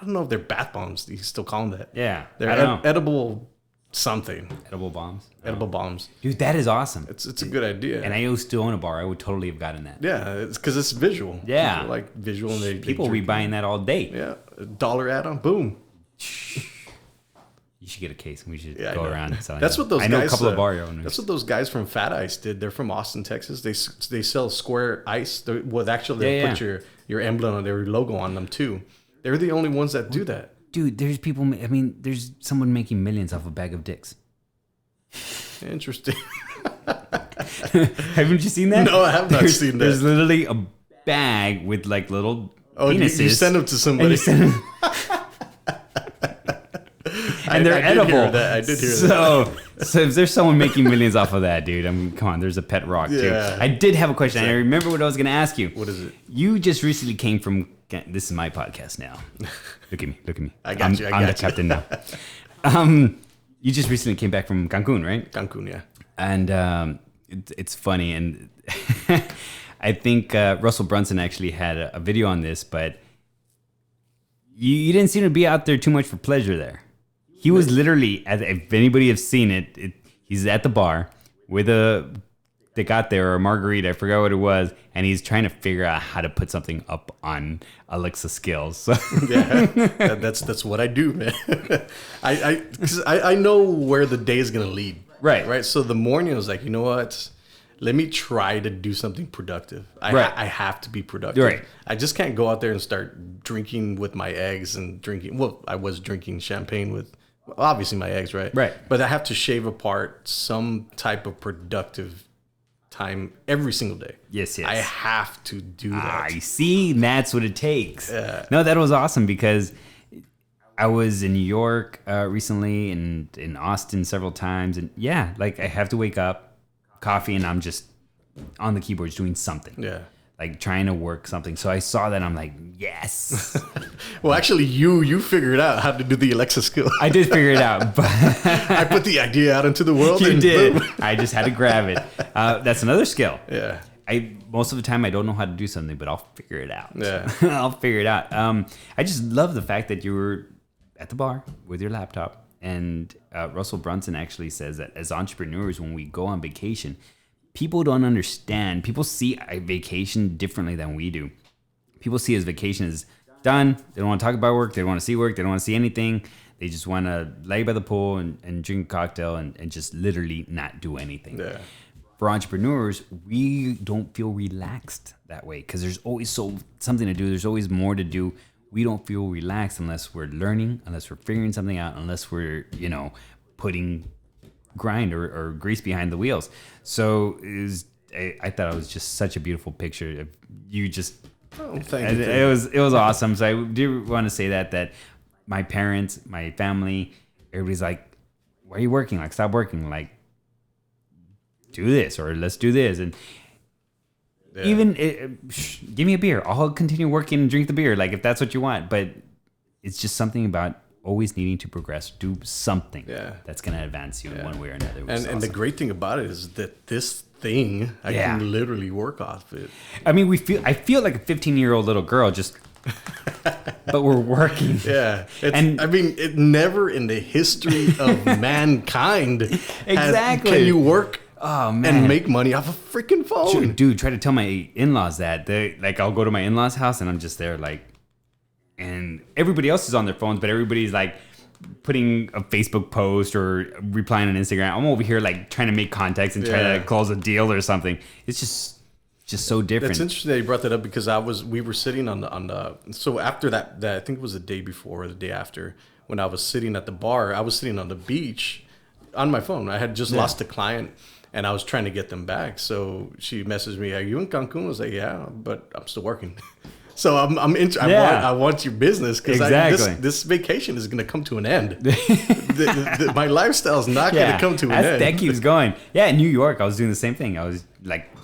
know if they're bath bombs. You still call them that. Yeah. They're edible something. Edible bombs. Edible bombs. Dude, that is awesome. It's a good idea. And I used to own a bar. I would totally have gotten that. Yeah, it's because it's visual. Yeah. People like visual. And people will be buying that all day. Yeah. $1 add-on. Boom. You should get a case and we should go around and sell. That's what those guys. I know a couple of bar owners. That's what those guys from Fat Ice did. They're from Austin, Texas. They sell square ice. They put your emblem or their logo on them too. They're the only ones that do that. Dude, there's people. I mean, there's someone making millions off a bag of dicks. Interesting. Haven't you seen that? No, I have not seen that. There's literally a bag with like little penises. You send them to somebody. And they're edible. I did hear that. So if there's someone making millions off of that, dude, I mean, come on, there's a pet rock too. I did have a question. I remember what I was going to ask you. What is it? You just recently came from. This is my podcast now. Look at me. I got you. I'm the captain now. You just recently came back from Cancun, right? Cancun, yeah. And it's funny, and I think Russell Brunson actually had a video on this, but you didn't seem to be out there too much for pleasure there. He was literally, if anybody has seen it, he's at the bar with they got there, or a margarita, I forgot what it was, and he's trying to figure out how to put something up on Alexa's skills. So. Yeah, that's what I do, man. I know where the day is gonna lead. Right. So the morning I was like, you know what? Let me try to do something productive. I have to be productive. Right. I just can't go out there and start drinking with my eggs and drinking. Well, I was drinking champagne with obviously my eggs, right? Right. But I have to shave apart some type of productive time every single day. Yes. I have to do that. I see. That's what it takes. Yeah. No, that was awesome because I was in New York recently and in Austin several times. And yeah, like I have to wake up, coffee, and I'm just on the keyboards doing something. Yeah. Like trying to work something. So I saw that and I'm like, yes. Well, actually, you figured out how to do the Alexa skill. I did figure it out. But I put the idea out into the world. You did. Boom. I just had to grab it. That's another skill. Yeah. Most of the time I don't know how to do something, but I'll figure it out. Yeah. I'll figure it out. I just love the fact that you were at the bar with your laptop. And Russell Brunson actually says that as entrepreneurs, when we go on vacation, people don't understand. People see a vacation differently than we do. People see as vacation as done. They don't want to talk about work. They don't want to see work. They don't want to see anything. They just want to lay by the pool and drink a cocktail and just literally not do anything. Yeah. For entrepreneurs, we don't feel relaxed that way because there's always something to do. There's always more to do. We don't feel relaxed unless we're learning, unless we're figuring something out, unless we're, putting grind or grease behind the wheels. So I thought it was just such a beautiful picture of you just... Oh, thank you. It was awesome. So I do want to say that my parents, my family, everybody's like, why are you working? Like, stop working. Like, do this or let's do this. And even give me a beer. I'll continue working and drink the beer. Like, if that's what you want. But it's just something about always needing to progress, do something that's going to advance you in one way or another. And the great thing about it is that this thing, I can literally work off it. I mean, I feel like a 15-year-old little girl just... but we're working. Yeah. It never in the history of mankind can you work and make money off a freaking phone. Dude, try to tell my in-laws that. I'll go to my in-laws' house and I'm just there and everybody else is on their phones, but everybody's putting a Facebook post or replying on Instagram. I'm over here trying to make contacts and try to close a deal or something. It's just so different. It's interesting that you brought that up because we were sitting on the so after that I think it was the day before or the day after when I was sitting at the bar, I was sitting on the beach on my phone. I had just lost a client and I was trying to get them back. So she messaged me, "Are you in Cancun?" I was like, "Yeah, but I'm still working." So I want your business because this vacation is going to come to an end. My lifestyle is not going to come to an end. That keeps going. Yeah, in New York, I was doing the same thing. I was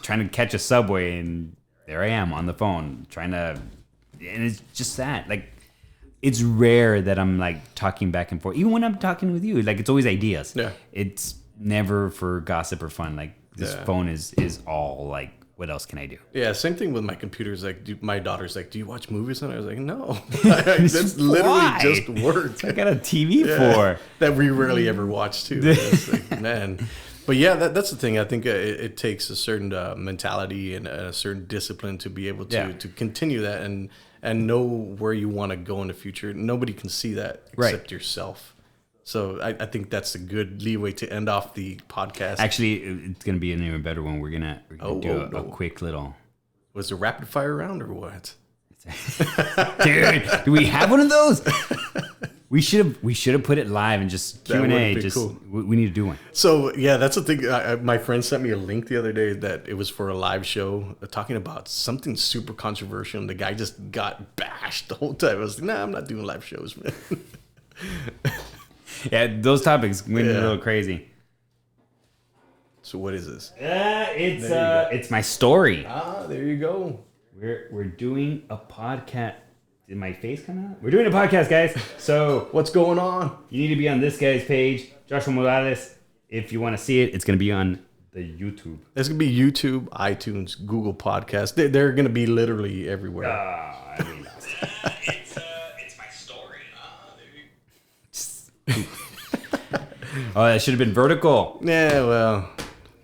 trying to catch a subway, and there I am on the phone and it's just that. It's rare that I'm talking back and forth. Even when I'm talking with you, it's always ideas. Yeah. It's never for gossip or fun. This phone is all what else can I do? Yeah, same thing with my computers. My daughter's do you watch movies? And I was like, no. That's literally just work. I got a TV for. That we rarely ever watch, too. It's man. But yeah, that's the thing. I think it takes a certain mentality and a certain discipline to be able to continue that and know where you want to go in the future. Nobody can see that except yourself. So I think that's a good leeway to end off the podcast. Actually, it's going to be an even better one. We're gonna do a quick little... Was it a rapid fire round or what? Dude, do we have one of those? We should have put it live and just Q&A. Just cool. We need to do one. So yeah, that's the thing. My friend sent me a link the other day that it was for a live show talking about something super controversial. And the guy just got bashed the whole time. I was like, nah, I'm not doing live shows, man. Yeah, those topics went a little crazy. So what is this? It's my story. Ah, there you go. We're doing a podcast. Did my face come out? We're doing a podcast, guys. So what's going on? You need to be on this guy's page, Joshua Moroles. If you want to see it, it's going to be on the YouTube. It's going to be YouTube, iTunes, Google Podcasts. They're going to be literally everywhere. It's my story. Oh, that should have been vertical. Yeah, well,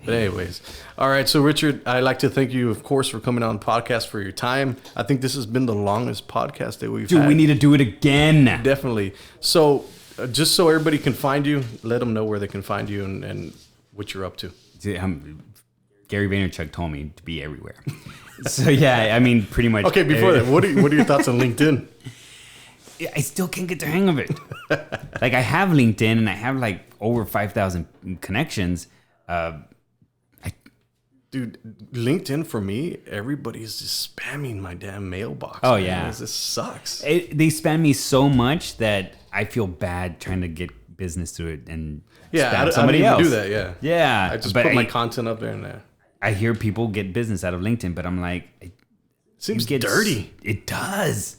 but anyways. All right, so Richard, I'd like to thank you, of course, for coming on the podcast, for your time. I think this has been the longest podcast that we've had. Dude, we need to do it again. Definitely. So just so everybody can find you, let them know where they can find you and what you're up to. Gary Vaynerchuk told me to be everywhere. So, yeah, I mean, pretty much. Okay, before that, what are your thoughts on LinkedIn? I still can't get the hang of it. I have LinkedIn and I have over 5,000 connections. Dude, LinkedIn for me, everybody's just spamming my damn mailbox. Oh, man. Yeah. This sucks. They spam me so much that I feel bad trying to get business through it and spam somebody else. I do that, yeah. Yeah. I just put my content up there and there. I hear people get business out of LinkedIn, but I'm like... It seems dirty. It does.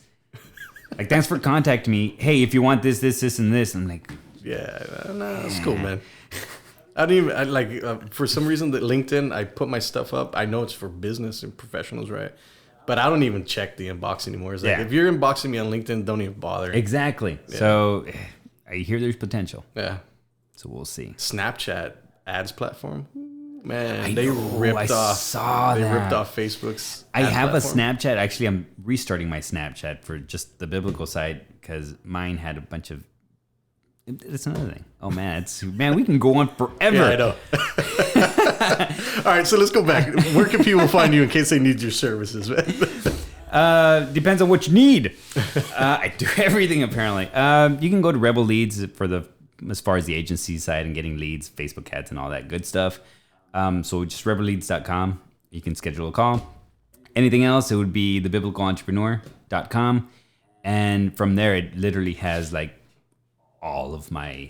Thanks for contacting me. Hey, if you want this, and this. I'm like... Yeah, no, it's cool, man. I don't even, for some reason, that LinkedIn, I put my stuff up. I know it's for business and professionals, right? But I don't even check the inbox anymore. It's if you're inboxing me on LinkedIn, don't even bother. Exactly. Yeah. So I hear there's potential. Yeah. So we'll see. Snapchat ads platform. Man, they ripped off Facebook's. I have a Snapchat. Actually, I'm restarting my Snapchat for just the biblical side because mine had a bunch of. It's another thing. Oh man, we can go on forever. Yeah, I know. All right, so let's go back. Where can people find you in case they need your services, man? Depends on what you need. I do everything apparently. You can go to Rebel Leads as far as the agency side and getting leads, Facebook ads, and all that good stuff. So just rebelleads.com. You can schedule a call. Anything else, it would be thebiblicalentrepreneur.com. And from there, it literally has like all of my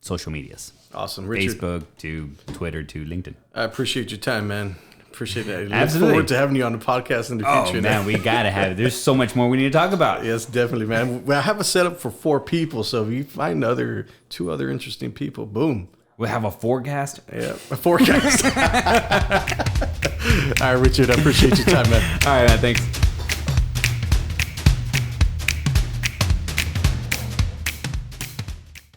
social medias. Awesome. Richard. Facebook to Twitter to LinkedIn. I appreciate your time, man. Appreciate that. Absolutely. Look forward to having you on the podcast in the future. Oh, man, we got to have it. There's so much more we need to talk about. Yes, definitely, man. I have a setup for 4 people, so if you find 2 other interesting people, boom. We'll have a forecast? Yeah, a forecast. All right, Richard, I appreciate your time, man. All right, man, thanks.